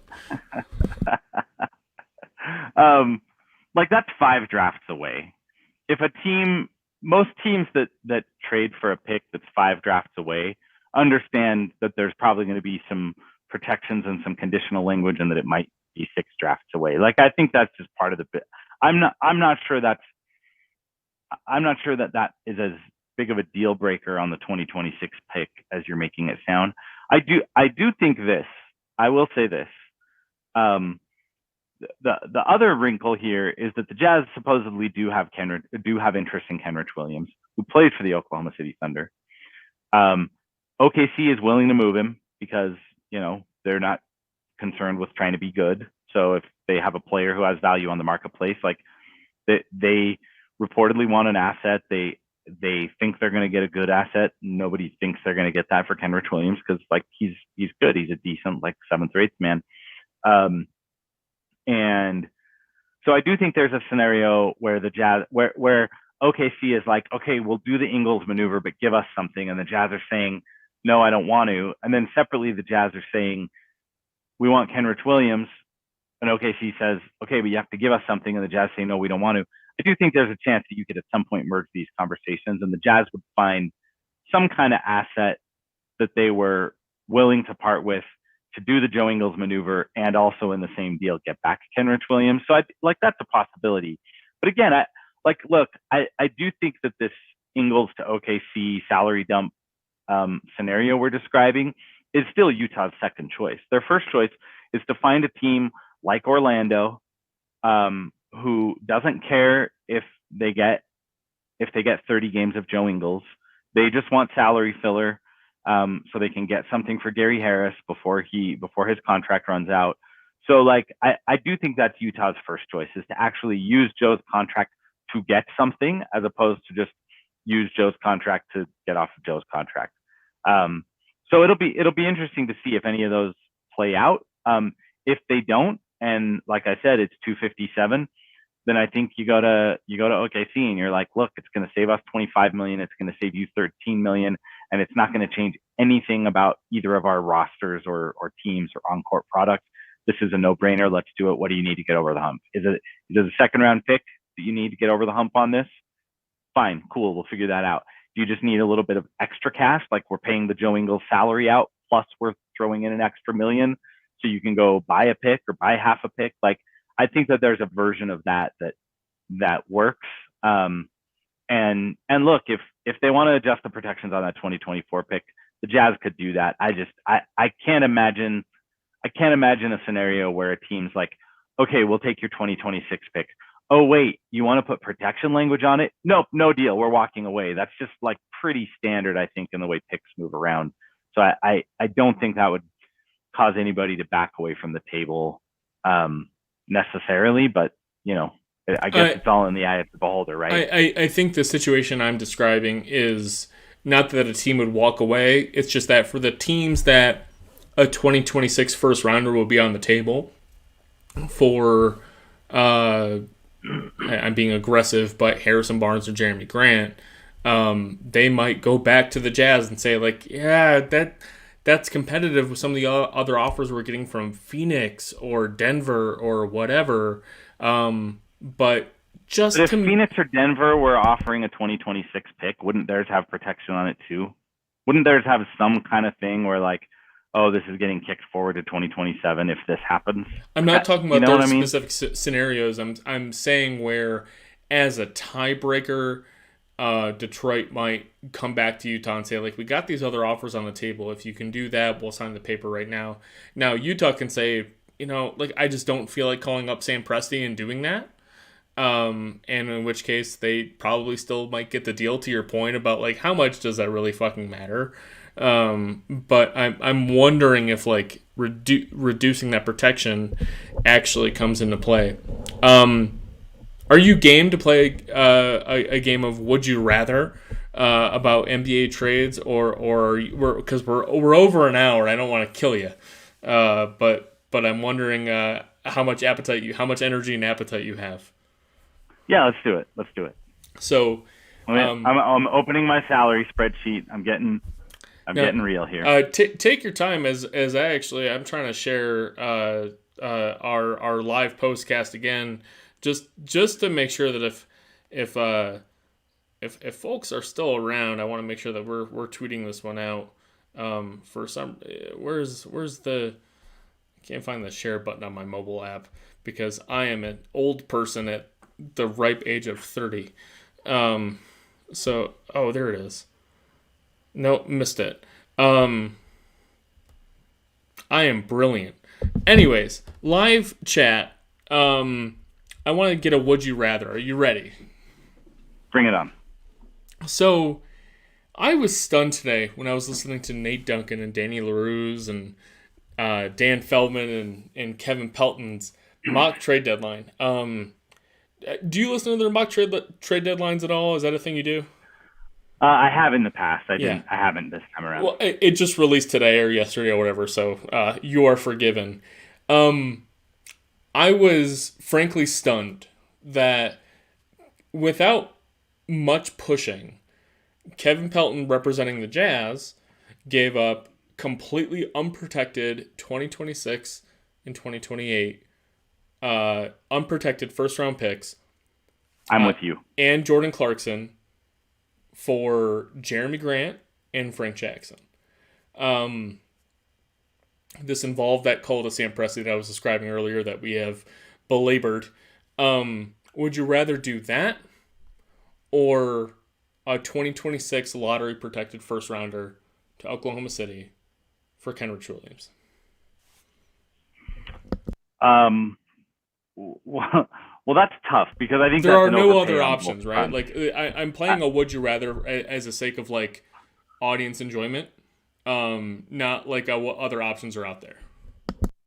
Speaker 2: that's 5 drafts away. If a team, most teams that trade for a pick that's 5 drafts away understand that there's probably going to be some protections and some conditional language, and that it might be 6 drafts away. Like, I think that's just part of the bit. I'm not sure that is as big of a deal breaker on the 2026 pick as you're making it sound. I do think this. I will say this. The other wrinkle here is that the Jazz supposedly do have interest in Kenrich Williams, who plays for the Oklahoma City Thunder. OKC is willing to move him because they're not concerned with trying to be good. So if they have a player who has value on the marketplace, like they reportedly want an asset, they think they're going to get a good asset. Nobody thinks they're going to get that for Kenrich Williams because he's good. He's a decent 7th or 8th man. And so I do think there's a scenario where the Jazz, where OKC is like, okay, we'll do the Ingles maneuver, but give us something. And the Jazz are saying, no, I don't want to. And then separately, the Jazz are saying, we want Kenrich Williams. And OKC says, okay, but you have to give us something. And the Jazz say, no, we don't want to. I do think there's a chance that you could at some point merge these conversations, and the Jazz would find some kind of asset that they were willing to part with to do the Joe Ingles maneuver, and also in the same deal get back Kenrich Williams. So that's a possibility. But again, I do think that this Ingles to OKC salary dump scenario we're describing is still Utah's second choice. Their first choice is to find a team like Orlando, who doesn't care if they get 30 games of Joe Ingles. They just want salary filler, so they can get something for Gary Harris before his contract runs out. So I do think that's Utah's first choice, is to actually use Joe's contract to get something, as opposed to just use Joe's contract to get off of Joe's contract. So it'll be interesting to see if any of those play out. If they don't, and like I said, it's 257, then I think you go to OKC and you're like, look, it's going to save us $25 million. It's going to save you $13 million, and it's not going to change anything about either of our rosters or teams or on-court products. This is a no-brainer. Let's do it. What do you need to get over the hump? Is it a second-round pick that you need to get over the hump on this? Fine, cool, we'll figure that out. Do you just need a little bit of extra cash, like we're paying the Joe Ingles salary out, plus we're throwing in an extra million, so you can go buy a pick or buy half a pick? Like, I think that there's a version of that works. And look, if they want to adjust the protections on that 2024 pick, the Jazz could do that. I can't imagine a scenario where a team's like, okay, we'll take your 2026 pick. Oh wait, you want to put protection language on it? Nope, no deal. We're walking away. That's just like pretty standard, I think, in the way picks move around. So I don't think that would cause anybody to back away from the table necessarily, but I guess it's all in the eye of the beholder, right?
Speaker 1: I think the situation I'm describing is not that a team would walk away. It's just that for the teams that a 2026 first rounder will be on the table for, I'm being aggressive, but Harrison Barnes or Jeremy Grant, they might go back to the Jazz and say, like, yeah, that's competitive with some of the other offers we're getting from Phoenix or Denver or whatever. But
Speaker 2: if Phoenix or Denver were offering a 2026 pick, wouldn't theirs have protection on it too? Wouldn't theirs have some kind of thing where, like, oh, this is getting kicked forward to 2027 if this happens?
Speaker 1: I'm not talking about those specific scenarios. I'm saying where, as a tiebreaker, Detroit might come back to Utah and say, like, we got these other offers on the table. If you can do that, we'll sign the paper right now. Now, Utah can say, like, I just don't feel like calling up Sam Presti and doing that. And in which case they probably still might get the deal, to your point about, like, how much does that really fucking matter? But I'm wondering if, like, reducing that protection actually comes into play. Are you game to play a game of Would You Rather about NBA trades, or because we're over an hour? I don't want to kill you, but I'm wondering how much energy and appetite you have.
Speaker 2: Yeah, let's do it.
Speaker 1: So,
Speaker 2: I'm opening my salary spreadsheet. I'm getting real here.
Speaker 1: Take your time as I'm trying to share our live postcast again, just to make sure that if folks are still around, I want to make sure that we're tweeting this one out. For some, where's the I can't find the share button on my mobile app because I am an old person at the ripe age of 30. So, there it is. Nope, missed it. I am brilliant. Anyways, live chat. I want to get a Would You Rather. Are you ready?
Speaker 2: Bring it on.
Speaker 1: So, I was stunned today when I was listening to Nate Duncan and Danny LaRue's and Dan Feldman and Kevin Pelton's mock trade deadline. Do you listen to their mock trade deadlines at all? Is that a thing you do?
Speaker 2: I have in the past. I haven't this time around.
Speaker 1: Well, it just released today or yesterday or whatever, so you are forgiven. I was frankly stunned that without much pushing, Kevin Pelton, representing the Jazz, gave up completely unprotected 2026 and 2028 unprotected first-round picks.
Speaker 2: I'm with you.
Speaker 1: And Jordan Clarkson for Jeremy Grant and Frank Jackson. This involved that call to Sam Presti that I was describing earlier that we have belabored. Would you rather do that or a 2026 lottery-protected first-rounder to Oklahoma City for Kenrich Williams?
Speaker 2: Well, that's tough because I think
Speaker 1: there are no other options, right? Like, I'm playing a Would You Rather as a sake of, like, audience enjoyment, not like what other options are out there.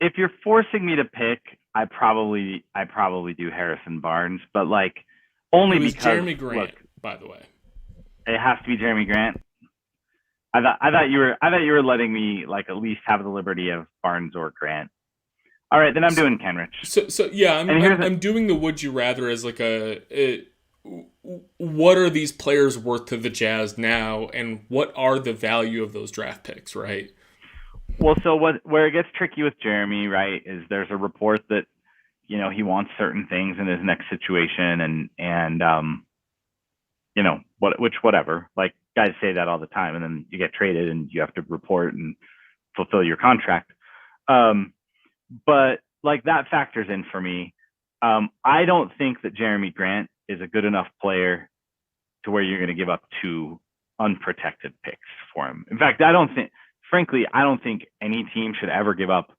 Speaker 2: If you're forcing me to pick, I probably do Harrison Barnes, but, like, only because
Speaker 1: Jeremy Grant, by the way.
Speaker 2: It has to be Jeremy Grant. I thought you were letting me, like, at least have the liberty of Barnes or Grant. All right, then I'm doing Kenrich.
Speaker 1: So yeah, I'm doing the Would You Rather as like what are these players worth to the Jazz now, and what are the value of those draft picks, right?
Speaker 2: Well, so where it gets tricky with Jeremy, right, is there's a report that he wants certain things in his next situation, and whatever. Like guys say that all the time, and then you get traded and you have to report and fulfill your contract. But like that factors in for me. I don't think that Jeremy Grant is a good enough player to where you're going to give up 2 unprotected picks for him. In fact, frankly, I don't think any team should ever give up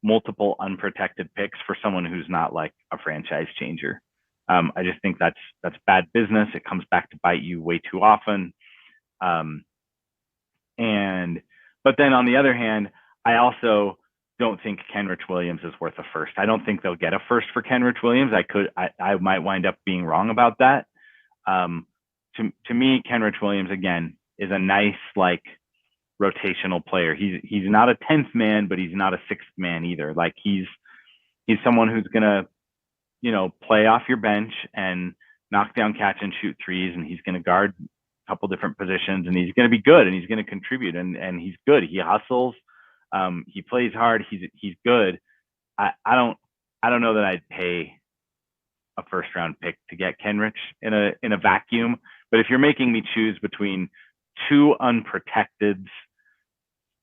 Speaker 2: multiple unprotected picks for someone who's not like a franchise changer. I just think that's bad business. It comes back to bite you way too often. But then on the other hand, I also don't think Kenrich Williams is worth a first. I don't think they'll get a first for Kenrich Williams. I might wind up being wrong about that. To me, Kenrich Williams again is a nice like rotational player. He's not a 10th man, but he's not a 6th man either. Like he's someone who's gonna play off your bench and knock down catch and shoot threes, and he's gonna guard a couple different positions, and he's gonna be good, and he's gonna contribute, and he's good. He hustles. He plays hard. He's good. I don't know that I'd pay a first round pick to get Kenrich in a vacuum. But if you're making me choose between 2 unprotecteds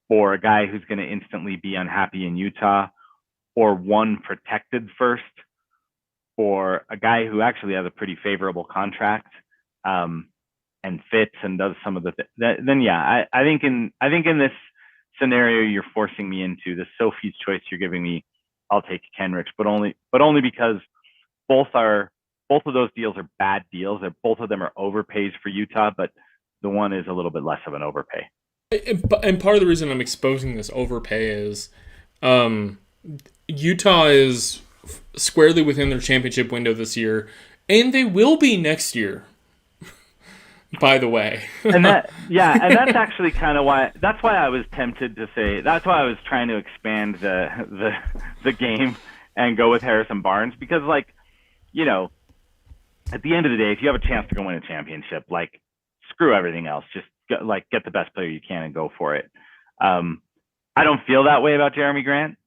Speaker 2: or a guy who's going to instantly be unhappy in Utah, or 1 protected first, or a guy who actually has a pretty favorable contract and fits and does some of the then yeah, I think in this scenario you're forcing me into, the Sophie's choice you're giving me, I'll take Kenrich, but only because both of those deals are bad deals. Both of them are overpays for Utah, but the one is a little bit less of an overpay.
Speaker 1: And part of the reason I'm exposing this overpay is Utah is squarely within their championship window this year, and they will be next year. By the way.
Speaker 2: and that's actually kind of why I was tempted to say, that's why I was trying to expand the game and go with Harrison Barnes, because like, at the end of the day, if you have a chance to go win a championship, like screw everything else, just get the best player you can and go for it. I don't feel that way about Jeremy Grant.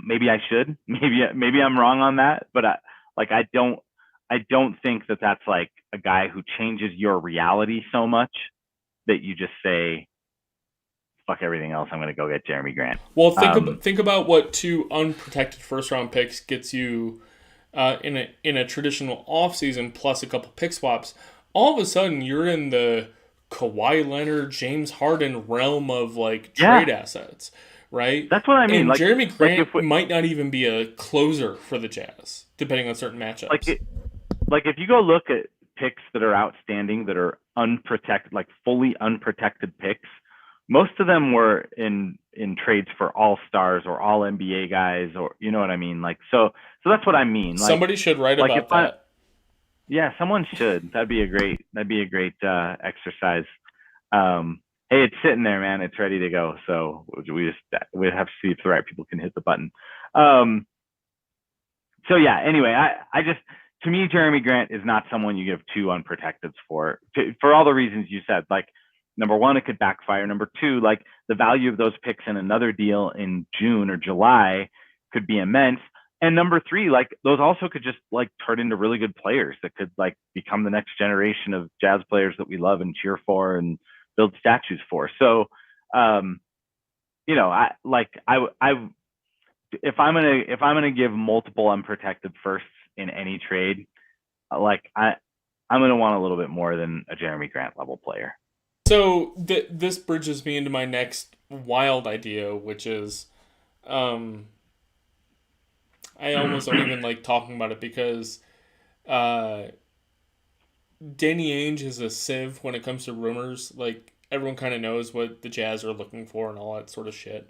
Speaker 2: Maybe I should, maybe I'm wrong on that, but I don't think that that's like a guy who changes your reality so much that you just say, fuck everything else, I'm going to go get Jeremy Grant.
Speaker 1: Well, think about what 2 unprotected first round picks gets you in a traditional offseason plus a couple pick swaps. All of a sudden, you're in the Kawhi Leonard, James Harden realm of like trade assets, right?
Speaker 2: That's what I mean.
Speaker 1: And like, Jeremy Grant might not even be a closer for the Jazz, depending on certain matchups.
Speaker 2: Like if you go look at picks that are outstanding, that are unprotected, like fully unprotected picks, most of them were in trades for all stars or all NBA guys, or you know what I mean? Like so that's what I mean. Like,
Speaker 1: somebody should write about that.
Speaker 2: Yeah, someone should. That'd be a great exercise. Hey, it's sitting there, man. It's ready to go. So we have to see if the right people can hit the button. So yeah. Anyway, I just, to me, Jeremy Grant is not someone you give 2 unprotecteds for all the reasons you said. Like, number 1, it could backfire. Number 2, like the value of those picks in another deal in June or July could be immense. And number 3, like those also could just like turn into really good players that could like become the next generation of Jazz players that we love and cheer for and build statues for. So, if I'm gonna give multiple unprotected firsts in any trade, like I'm gonna want a little bit more than a Jeremy Grant level player.
Speaker 1: So this bridges me into my next wild idea, which is, I almost don't even like talking about it because Danny Ainge is a sieve when it comes to rumors. Like, everyone kind of knows what the Jazz are looking for and all that sort of shit.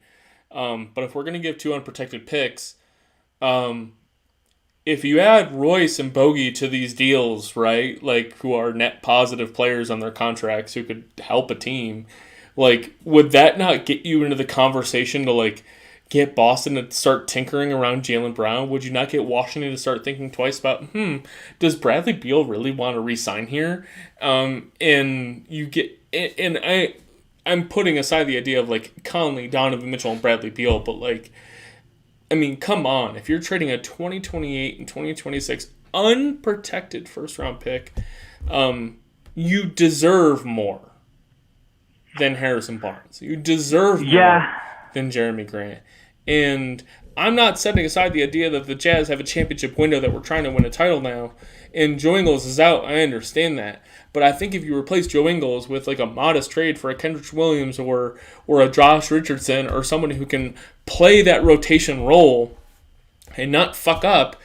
Speaker 1: But if we're going to give 2 unprotected picks, if you add Royce and Bogey to these deals, right, like who are net positive players on their contracts who could help a team, like, would that not get you into the conversation to like get Boston to start tinkering around Jaylen Brown? Would you not get Washington to start thinking twice about, does Bradley Beal really want to re-sign here? And you get, and I'm putting aside the idea of like Conley, Donovan Mitchell, and Bradley Beal, but like, I mean, come on. If you're trading a 2028 and 2026 unprotected first round pick you deserve more than Harrison Barnes. You deserve more
Speaker 2: Yeah.
Speaker 1: than Jeremy Grant. And I'm not setting aside the idea that the Jazz have a championship window, that we're trying to win a title now, and Joe Ingles is out. I understand that. But I think if you replace Joe Ingles with like a modest trade for a Kendrick Williams or a Josh Richardson or someone who can play that rotation role and not fuck up,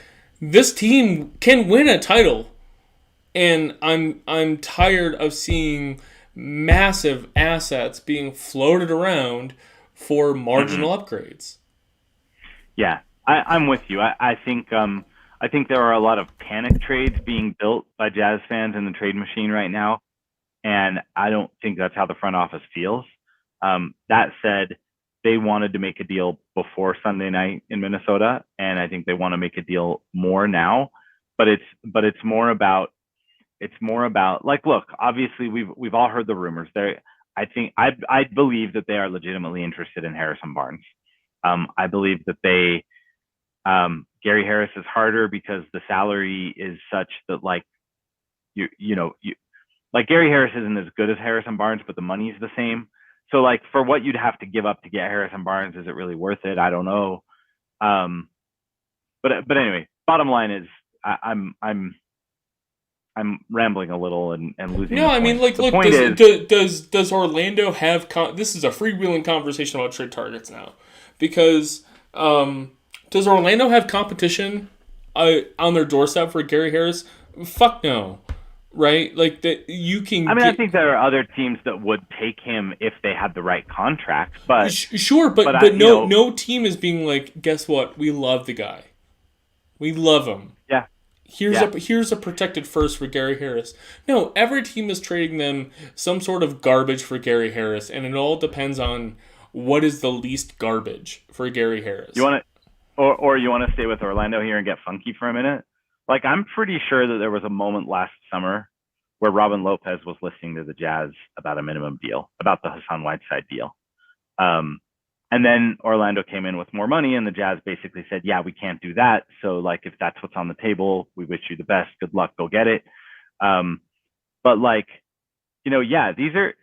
Speaker 1: this team can win a title. And I'm tired of seeing massive assets being floated around for
Speaker 2: Hmm.
Speaker 1: marginal upgrades.
Speaker 2: Yeah, I'm with you. I think there are a lot of panic trades being built by Jazz fans in the trade machine right now, and I don't think that's how the front office feels. That said, they wanted to make a deal before Sunday night in Minnesota, and I think they want to make a deal more now. But it's more about like, look, obviously we've all heard the rumors. There, I believe that they are legitimately interested in Harrison Barnes. I believe that Gary Harris is harder because the salary is such that like you like Gary Harris isn't as good as Harrison Barnes, but the money's the same. So like for what you'd have to give up to get Harrison Barnes, is it really worth it? I don't know. Um, but anyway, bottom line is I'm rambling a little and losing
Speaker 1: No,
Speaker 2: the
Speaker 1: I mean,
Speaker 2: point.
Speaker 1: like,
Speaker 2: The
Speaker 1: look,
Speaker 2: point is,
Speaker 1: does Orlando have? This is a freewheeling conversation about trade targets now, because does Orlando have competition on their doorstep for Gary Harris? Fuck no, right? Like that you can
Speaker 2: I mean, I
Speaker 1: get.
Speaker 2: think there are other teams that would take him if they had the right contract, but
Speaker 1: Sure,
Speaker 2: but
Speaker 1: but
Speaker 2: you know,
Speaker 1: no team is being like, guess what? We love the guy. We love him.
Speaker 2: yeah,
Speaker 1: Here's
Speaker 2: yeah.
Speaker 1: a protected first for Gary Harris. No, every team is trading them some sort of garbage for Gary Harris, and it all depends on what is the least garbage for Gary
Speaker 2: You
Speaker 1: Harris.
Speaker 2: want to, or you want to stay with Orlando here and get funky for a minute? Like, I'm pretty sure that there was a moment last summer where Robin Lopez was listening to the Jazz about a minimum deal, about the Hassan Whiteside deal. Um, and then Orlando came in with more money, and the Jazz basically said, "Yeah, we can't do that. So, like, if that's what's on the table, we wish you the best. Good luck. Go get it." Um, but like, yeah, these are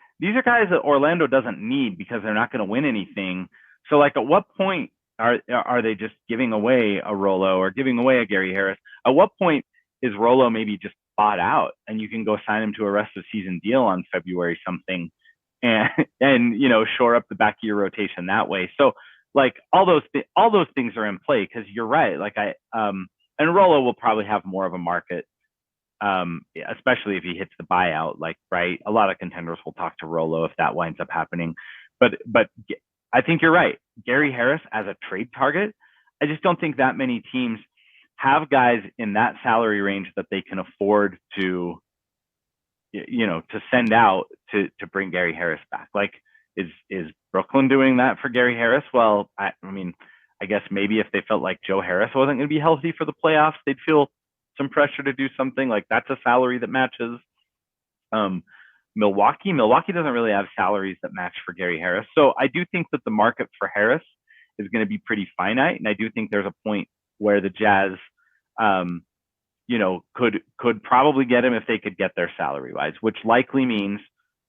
Speaker 2: guys that Orlando doesn't need because they're not going to win anything. So like, at what point are they just giving away a Rolo or giving away a Gary Harris? At what point is Rolo maybe just bought out and you can go sign him to a rest of season deal on February something, and shore up the back of your rotation that way? So like all those things are in play because you're right. Like and Rolo will probably have more of a market, especially if he hits the buyout. Like, right, a lot of contenders will talk to Rolo if that winds up happening. But I think you're right. Gary Harris as a trade target, I just don't think that many teams have guys in that salary range that they can afford to send out to bring Gary Harris back. Like, is Brooklyn doing that for Gary Harris? Well, I mean, I guess maybe if they felt like Joe Harris wasn't going to be healthy for the playoffs, they'd feel some pressure to do something. Like, that's a salary that matches. Um, Milwaukee doesn't really have salaries that match for Gary Harris. So I do think that the market for Harris is going to be pretty finite, and I do think there's a point where the Jazz, um, could probably get him if they could get their salary wise, which likely means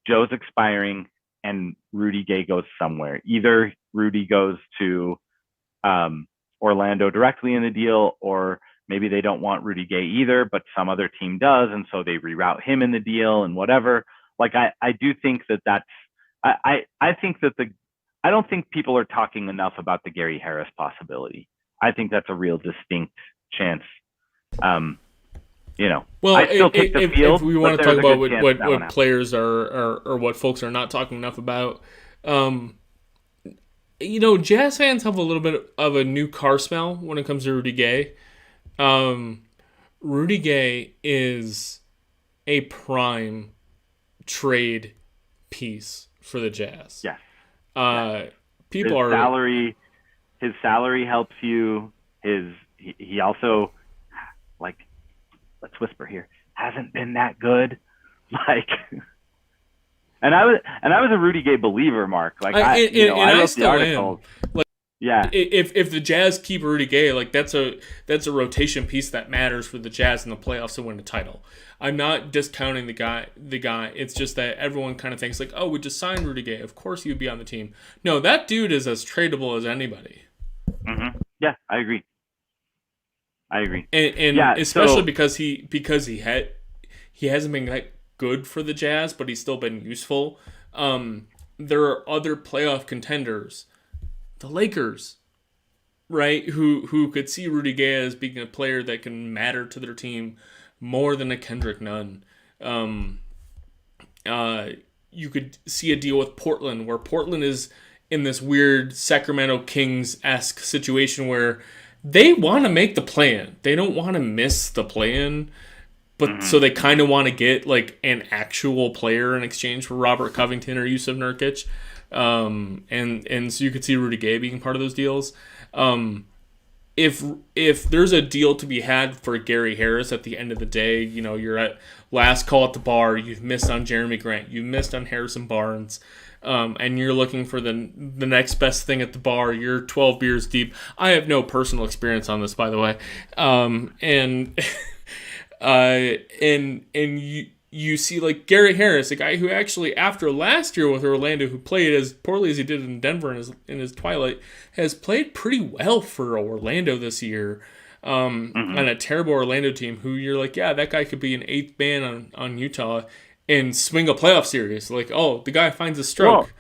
Speaker 2: Joe's expiring and Rudy Gay goes somewhere. Either Rudy goes to Orlando directly in the deal, or maybe they don't want Rudy Gay either, but some other team does, and so they reroute him in the deal and whatever. Like, I do think that's I think that I don't think people are talking enough about the Gary Harris possibility. I think that's a real distinct chance. Um,
Speaker 1: Well,
Speaker 2: I still take the
Speaker 1: if
Speaker 2: field,
Speaker 1: we
Speaker 2: but
Speaker 1: want to talk
Speaker 2: there's a
Speaker 1: about
Speaker 2: good chance that one
Speaker 1: what
Speaker 2: happens.
Speaker 1: players or what folks are not talking enough about, um, Jazz fans have a little bit of a new car smell when it comes to Rudy Gay. Um, Rudy Gay is a prime trade piece for the Jazz.
Speaker 2: Yes, yes.
Speaker 1: Uh,
Speaker 2: His
Speaker 1: people are
Speaker 2: salary, his salary helps you. He also, like, let's whisper here, hasn't been that good. Like, and I was a Rudy Gay believer, Mark. Like,
Speaker 1: I
Speaker 2: I
Speaker 1: and
Speaker 2: I
Speaker 1: I
Speaker 2: wrote the
Speaker 1: still am.
Speaker 2: article. Yeah.
Speaker 1: If the Jazz keep Rudy Gay, like that's a rotation piece that matters for the Jazz in the playoffs to win a title. I'm not discounting the guy. It's just that everyone kind of thinks like, oh, we just signed Rudy Gay. Of course he'd be on the team. No, that dude is as tradable as anybody.
Speaker 2: Yeah, I agree.
Speaker 1: And
Speaker 2: Yeah.
Speaker 1: especially
Speaker 2: So
Speaker 1: because he hasn't been that good for the Jazz, but he's still been useful. There are other playoff contenders, the Lakers, right? Who could see Rudy Gay as being a player that can matter to their team more than a Kendrick Nunn. Um, you could see a deal with Portland where Portland is in this weird Sacramento Kings-esque situation where they want to make the plan. They don't want to miss the plan, but so they kind of want to get like an actual player in exchange for Robert Covington or Yusuf Nurkic. And so you could see Rudy Gay being part of those deals. If there's a deal to be had for Gary Harris at the end of the day, you know, you're at last call at the bar, you've missed on Jeremy Grant, you've missed on Harrison Barnes, and you're looking for the next best thing at the bar, you're 12 beers deep. I have no personal experience on this, by the way. And you see like Gary Harris, a guy who actually after last year with Orlando, who played as poorly as he did in Denver in his twilight, has played pretty well for Orlando this year. On a terrible Orlando team, who you're like, yeah, that guy could be an eighth man on Utah and swing a playoff series. Like, oh, the guy finds a stroke.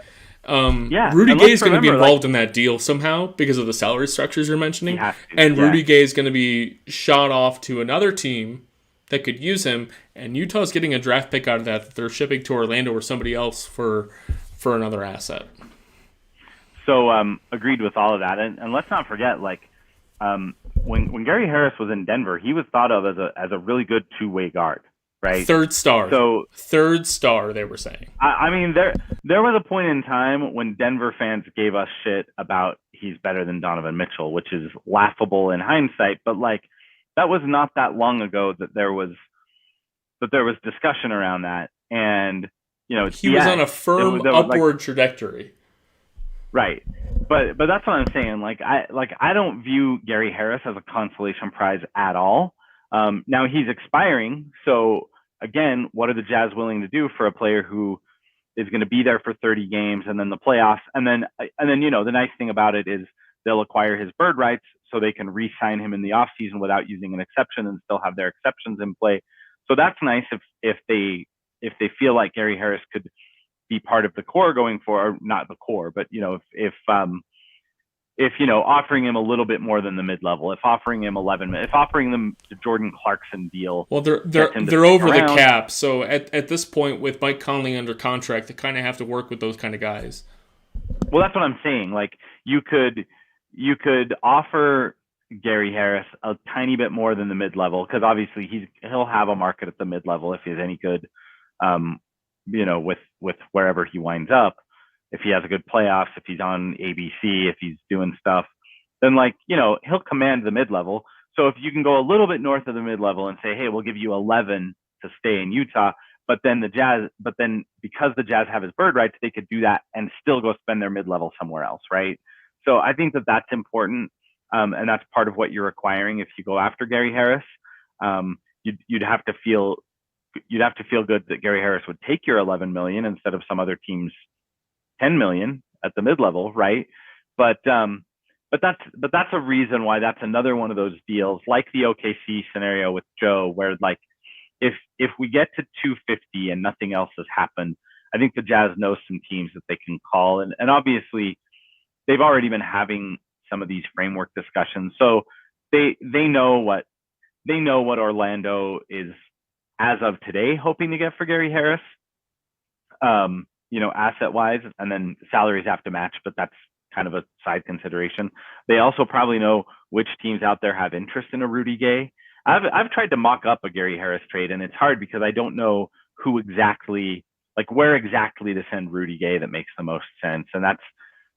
Speaker 2: yeah,
Speaker 1: Rudy
Speaker 2: and
Speaker 1: Gay
Speaker 2: let's
Speaker 1: is going to be
Speaker 2: remember,
Speaker 1: involved in that deal somehow because of the salary structures you're mentioning.
Speaker 2: has to,
Speaker 1: And
Speaker 2: yeah.
Speaker 1: Rudy Gay is going to be shot off to another team that could use him, and Utah's getting a draft pick out of that they're shipping to Orlando or somebody else for another asset.
Speaker 2: So agreed with all of that, and let's not forget, like when Gary Harris was in Denver, he was thought of as a really good two-way guard, right?
Speaker 1: Third star.
Speaker 2: So
Speaker 1: third star, they were saying.
Speaker 2: I mean, there was a point in time when Denver fans gave us shit about he's better than Donovan Mitchell, which is laughable in hindsight, but like that was not that long ago that there was discussion around that, and you know
Speaker 1: he was on a firm upward trajectory.
Speaker 2: Right. But that's what I'm saying. Like I don't view Gary Harris as a consolation prize at all. Now he's expiring, so again, what are the Jazz willing to do for a player who is going to be there for 30 games and then the playoffs, and then you know the nice thing about it is they'll acquire his bird rights so they can re-sign him in the offseason without using an exception and still have their exceptions in play. So that's nice if they feel like Gary Harris could be part of the core going forward, not the core, but you know if you know offering him a little bit more than the mid-level, if offering him 11, if offering them the Jordan Clarkson deal,
Speaker 1: well they're over the cap. So at this point with Mike Conley under contract, they kind of have to work with those kind of guys.
Speaker 2: Well, that's what I'm saying. Like you could offer Gary Harris a tiny bit more than the mid-level because obviously he'll have a market at the mid-level if he's any good. You know, with wherever he winds up, if he has a good playoffs, if he's on ABC, if he's doing stuff, then like, you know, he'll command the mid-level. So if you can go a little bit north of the mid-level and say, hey, we'll give you 11 to stay in Utah, but then because the Jazz have his bird rights, they could do that and still go spend their mid-level somewhere else, right? So I think that that's important, and that's part of what you're acquiring if you go after Gary Harris. You'd have to feel good that Gary Harris would take your 11 million instead of some other team's 10 million at the mid-level, right? But that's a reason why that's another one of those deals like the OKC scenario with Joe, where like if we get to 250 and nothing else has happened, I think the Jazz know some teams that they can call, and obviously they've already been having some of these framework discussions, so they know what Orlando is as of today hoping to get for Gary Harris, you know, asset wise, and then salaries have to match, but that's kind of a side consideration. They also probably know which teams out there have interest in a Rudy Gay. I've tried to mock up a Gary Harris trade, and it's hard because I don't know who exactly, like where exactly to send Rudy Gay that makes the most sense, and that's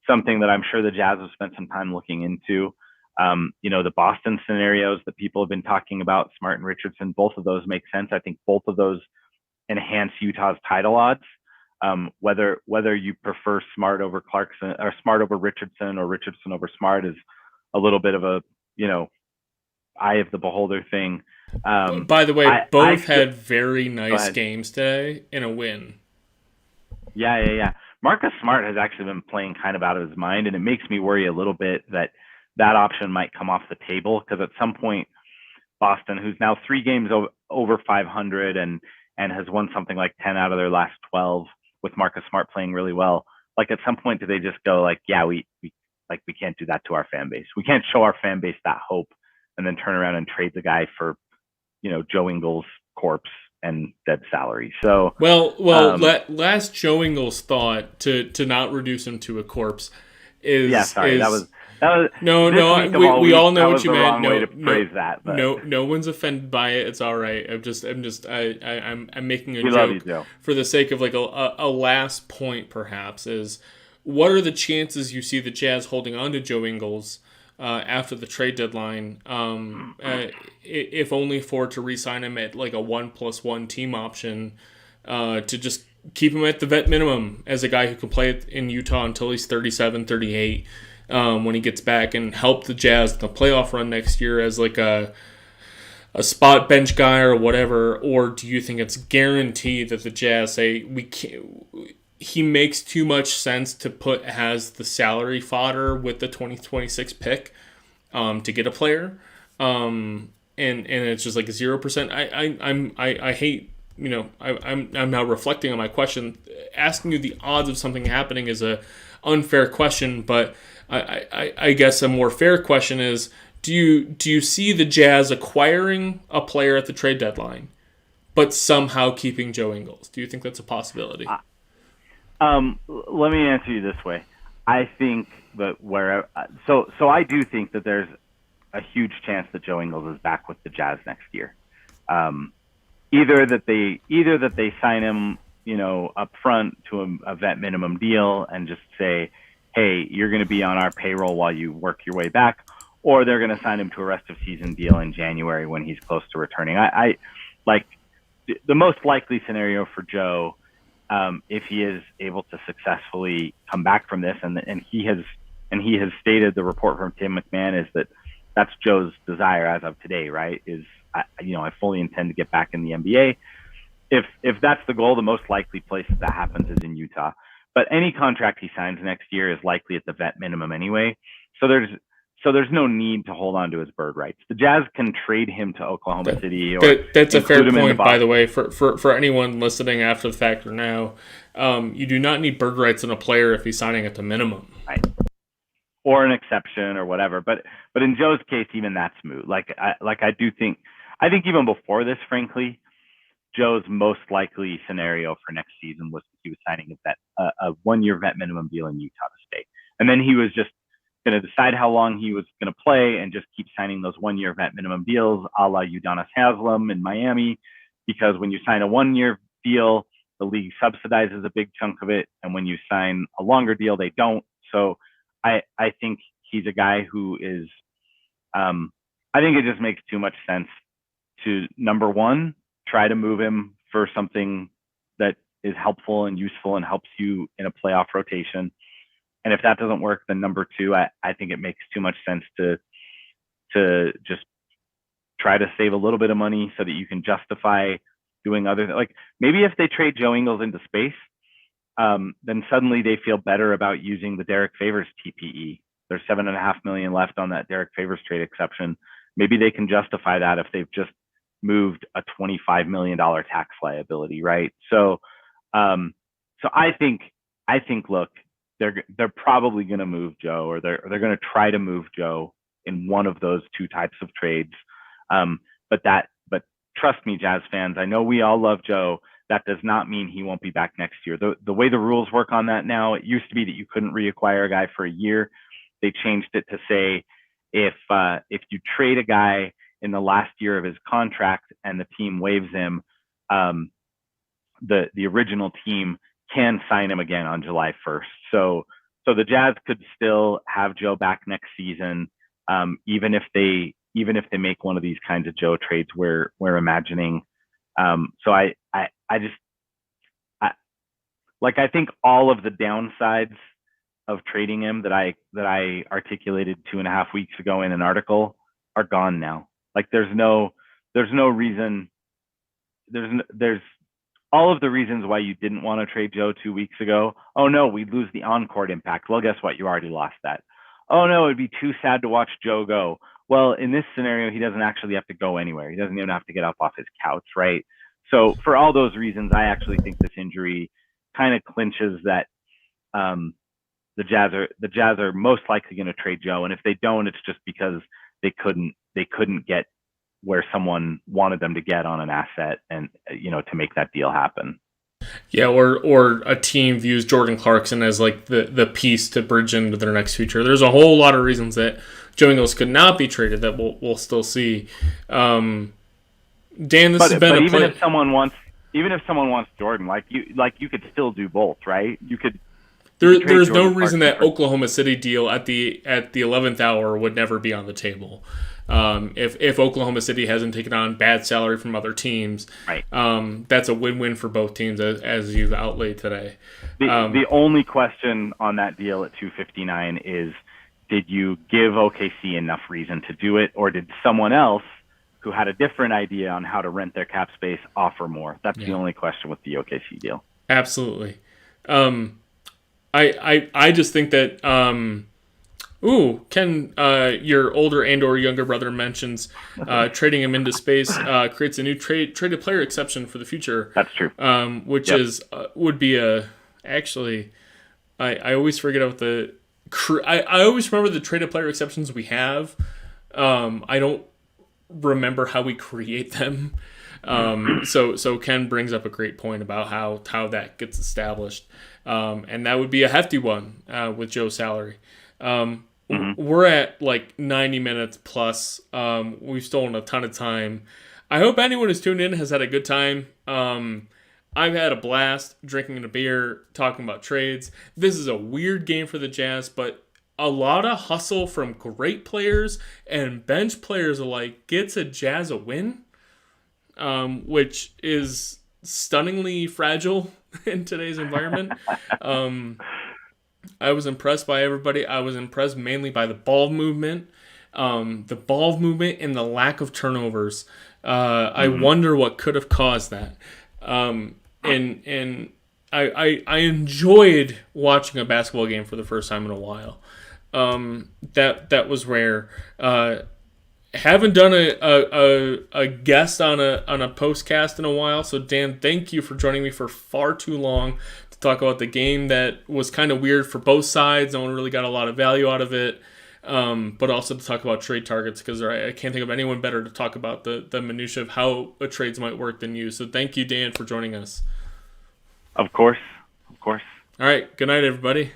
Speaker 2: something that I'm sure the Jazz have spent some time looking into. You know, the Boston scenarios that people have been talking about, Smart and Richardson, both of those make sense. I think both of those enhance Utah's title odds. Whether you prefer Smart over Clarkson or Smart over Richardson or Richardson over Smart is a little bit of a, you know, eye of the beholder thing.
Speaker 1: By the way,
Speaker 2: I
Speaker 1: both
Speaker 2: still
Speaker 1: had very
Speaker 2: go
Speaker 1: nice
Speaker 2: ahead.
Speaker 1: games today in a win.
Speaker 2: Yeah. Marcus Smart has actually been playing kind of out of his mind, and it makes me worry a little bit that that option might come off the table because at some point Boston, who's now 3 games over 500 and has won something like 10 out of their last 12 with Marcus Smart playing really well. Like at some point, do they just go like, yeah, we can't do that to our fan base. We can't show our fan base that hope and then turn around and trade the guy for, Joe Ingles' corpse and dead salary. So,
Speaker 1: Last Joe Ingles thought to not reduce him to a corpse
Speaker 2: yeah, sorry, that was
Speaker 1: no,
Speaker 2: this
Speaker 1: no.
Speaker 2: week of all
Speaker 1: We
Speaker 2: weeks.
Speaker 1: all know
Speaker 2: That
Speaker 1: what
Speaker 2: was
Speaker 1: you
Speaker 2: the
Speaker 1: meant.
Speaker 2: wrong way
Speaker 1: No,
Speaker 2: to
Speaker 1: no,
Speaker 2: phrase that, but
Speaker 1: no one's offended by it. It's all right. I'm making a
Speaker 2: we love you,
Speaker 1: joke
Speaker 2: Joe.
Speaker 1: for the sake of like a last point. Perhaps is what are the chances you see the Jazz holding on to Joe Ingles after the trade deadline? If only to re-sign him at like a 1+1 team option to just keep him at the vet minimum as a guy who can play in Utah until he's 37, 38 when he gets back and help the Jazz in the playoff run next year as like a spot bench guy or whatever? Or do you think it's guaranteed that the Jazz say we can't? He makes too much sense to put as the salary fodder with the 2026 pick to get a player, and it's just like 0%. I hate. I'm now reflecting on my question. Asking you the odds of something happening is a unfair question, but I guess a more fair question is: do you see the Jazz acquiring a player at the trade deadline, but somehow keeping Joe Ingles? Do you think that's a possibility?
Speaker 2: Let me answer you this way. I think that so I do think that there's a huge chance that Joe Ingles is back with the Jazz next year. Either that they sign him, up front to a vet minimum deal and just say, hey, you're going to be on our payroll while you work your way back, or they're going to sign him to a rest of season deal in January when he's close to returning. I like the most likely scenario for Joe, if he is able to successfully come back from this, and he has stated, the report from Tim McMahon is that that's Joe's desire as of today, right? I fully intend to get back in the NBA. If that's the goal, the most likely place that happens is in Utah. But any contract he signs next year is likely at the vet minimum anyway. So there's no need to hold on to his bird rights. The Jazz can trade him to Oklahoma City, or
Speaker 1: that's a fair point, by the way,
Speaker 2: Boston.
Speaker 1: for anyone listening after the fact or now. You do not need bird rights on a player if he's signing at the minimum,
Speaker 2: right? Or an exception or whatever. But in Joe's case, even that's moot. I think even before this, frankly, Joe's most likely scenario for next season was he was signing a 1-year vet minimum deal in Utah to stay. And then he was just going to decide how long he was going to play and just keep signing those 1-year vet minimum deals, a la Udonis Haslem in Miami, because when you sign a 1-year deal, the league subsidizes a big chunk of it. And when you sign a longer deal, they don't. So I think he's a guy who is, I think it just makes too much sense to, number one, try to move him for something that is helpful and useful and helps you in a playoff rotation. And if that doesn't work, then number two, I think it makes too much sense to just try to save a little bit of money so that you can justify doing other things. Like maybe if they trade Joe Ingles into space, then suddenly they feel better about using the Derek Favors TPE. There's $7.5 million left on that Derek Favors trade exception. Maybe they can justify that if they've just moved a $25 million tax liability, right? So I think, look, they're probably going to move Joe, or they're going to try to move Joe in one of those two types of trades. But trust me, Jazz fans, I know we all love Joe. That does not mean he won't be back next year. The way the rules work on that now, it used to be that you couldn't reacquire a guy for a year. They changed it to say if you trade a guy in the last year of his contract and the team waives him, the original team can sign him again on July 1st. So the Jazz could still have Joe back next season, even if they make one of these kinds of Joe trades we're imagining. So like I think all of the downsides of trading him that I articulated 2.5 weeks ago in an article are gone now. Like there's no reason there's all of the reasons why you didn't want to trade Joe 2 weeks ago. Oh no, we'd lose the on-court impact. Well, guess what? You already lost that. Oh no, it'd be too sad to watch Joe go. Well, in this scenario, he doesn't actually have to go anywhere. He doesn't even have to get up off his couch, right? So for all those reasons, I actually think this injury kind of clinches that the Jazz are most likely going to trade Joe, and if they don't, it's just because they couldn't get where someone wanted them to get on an asset, and to make that deal happen.
Speaker 1: Yeah, or a team views Jordan Clarkson as like the piece to bridge into their next future. There's a whole lot of reasons that Joe Ingles could not be traded that we'll still see. Dan, this has been
Speaker 2: even if someone wants Jordan, you could still do both, right? You could.
Speaker 1: There's no reason that Oklahoma City deal at the 11th hour would never be on the table. If Oklahoma City hasn't taken on bad salary from other teams,
Speaker 2: right.
Speaker 1: That's a win-win for both teams, as you've outlaid today.
Speaker 2: The only question on that deal at 259 is, did you give OKC enough reason to do it, or did someone else who had a different idea on how to rent their cap space offer more? That's the only question with the OKC deal.
Speaker 1: Absolutely. I just think that Ken, your older and or younger brother mentions trading him into space creates a new traded player exception for the future.
Speaker 2: That's true.
Speaker 1: Which would be actually, I always forget about I always remember the traded player exceptions we have. I don't remember how we create them. So Ken brings up a great point about how that gets established. And that would be a hefty one with Joe's salary. We're at like 90 minutes plus. We've stolen a ton of time. I hope anyone who's tuned in has had a good time. I've had a blast drinking a beer, talking about trades. This is a weird game for the Jazz, but a lot of hustle from great players and bench players alike gets a Jazz a win, which is stunningly fragile in today's environment. I was impressed by everybody. I was impressed mainly by the ball movement. And the lack of turnovers. I wonder what could have caused that. And I enjoyed watching a basketball game for the first time in a while. That was rare. Haven't done a guest on a postcast in a while. So Dan, thank you for joining me for far too long to talk about the game that was kind of weird for both sides. No one really got a lot of value out of it. But also to talk about trade targets, because I can't think of anyone better to talk about the minutia of how trades might work than you. So thank you, Dan, for joining us.
Speaker 2: Of course.
Speaker 1: All right. Good night, everybody.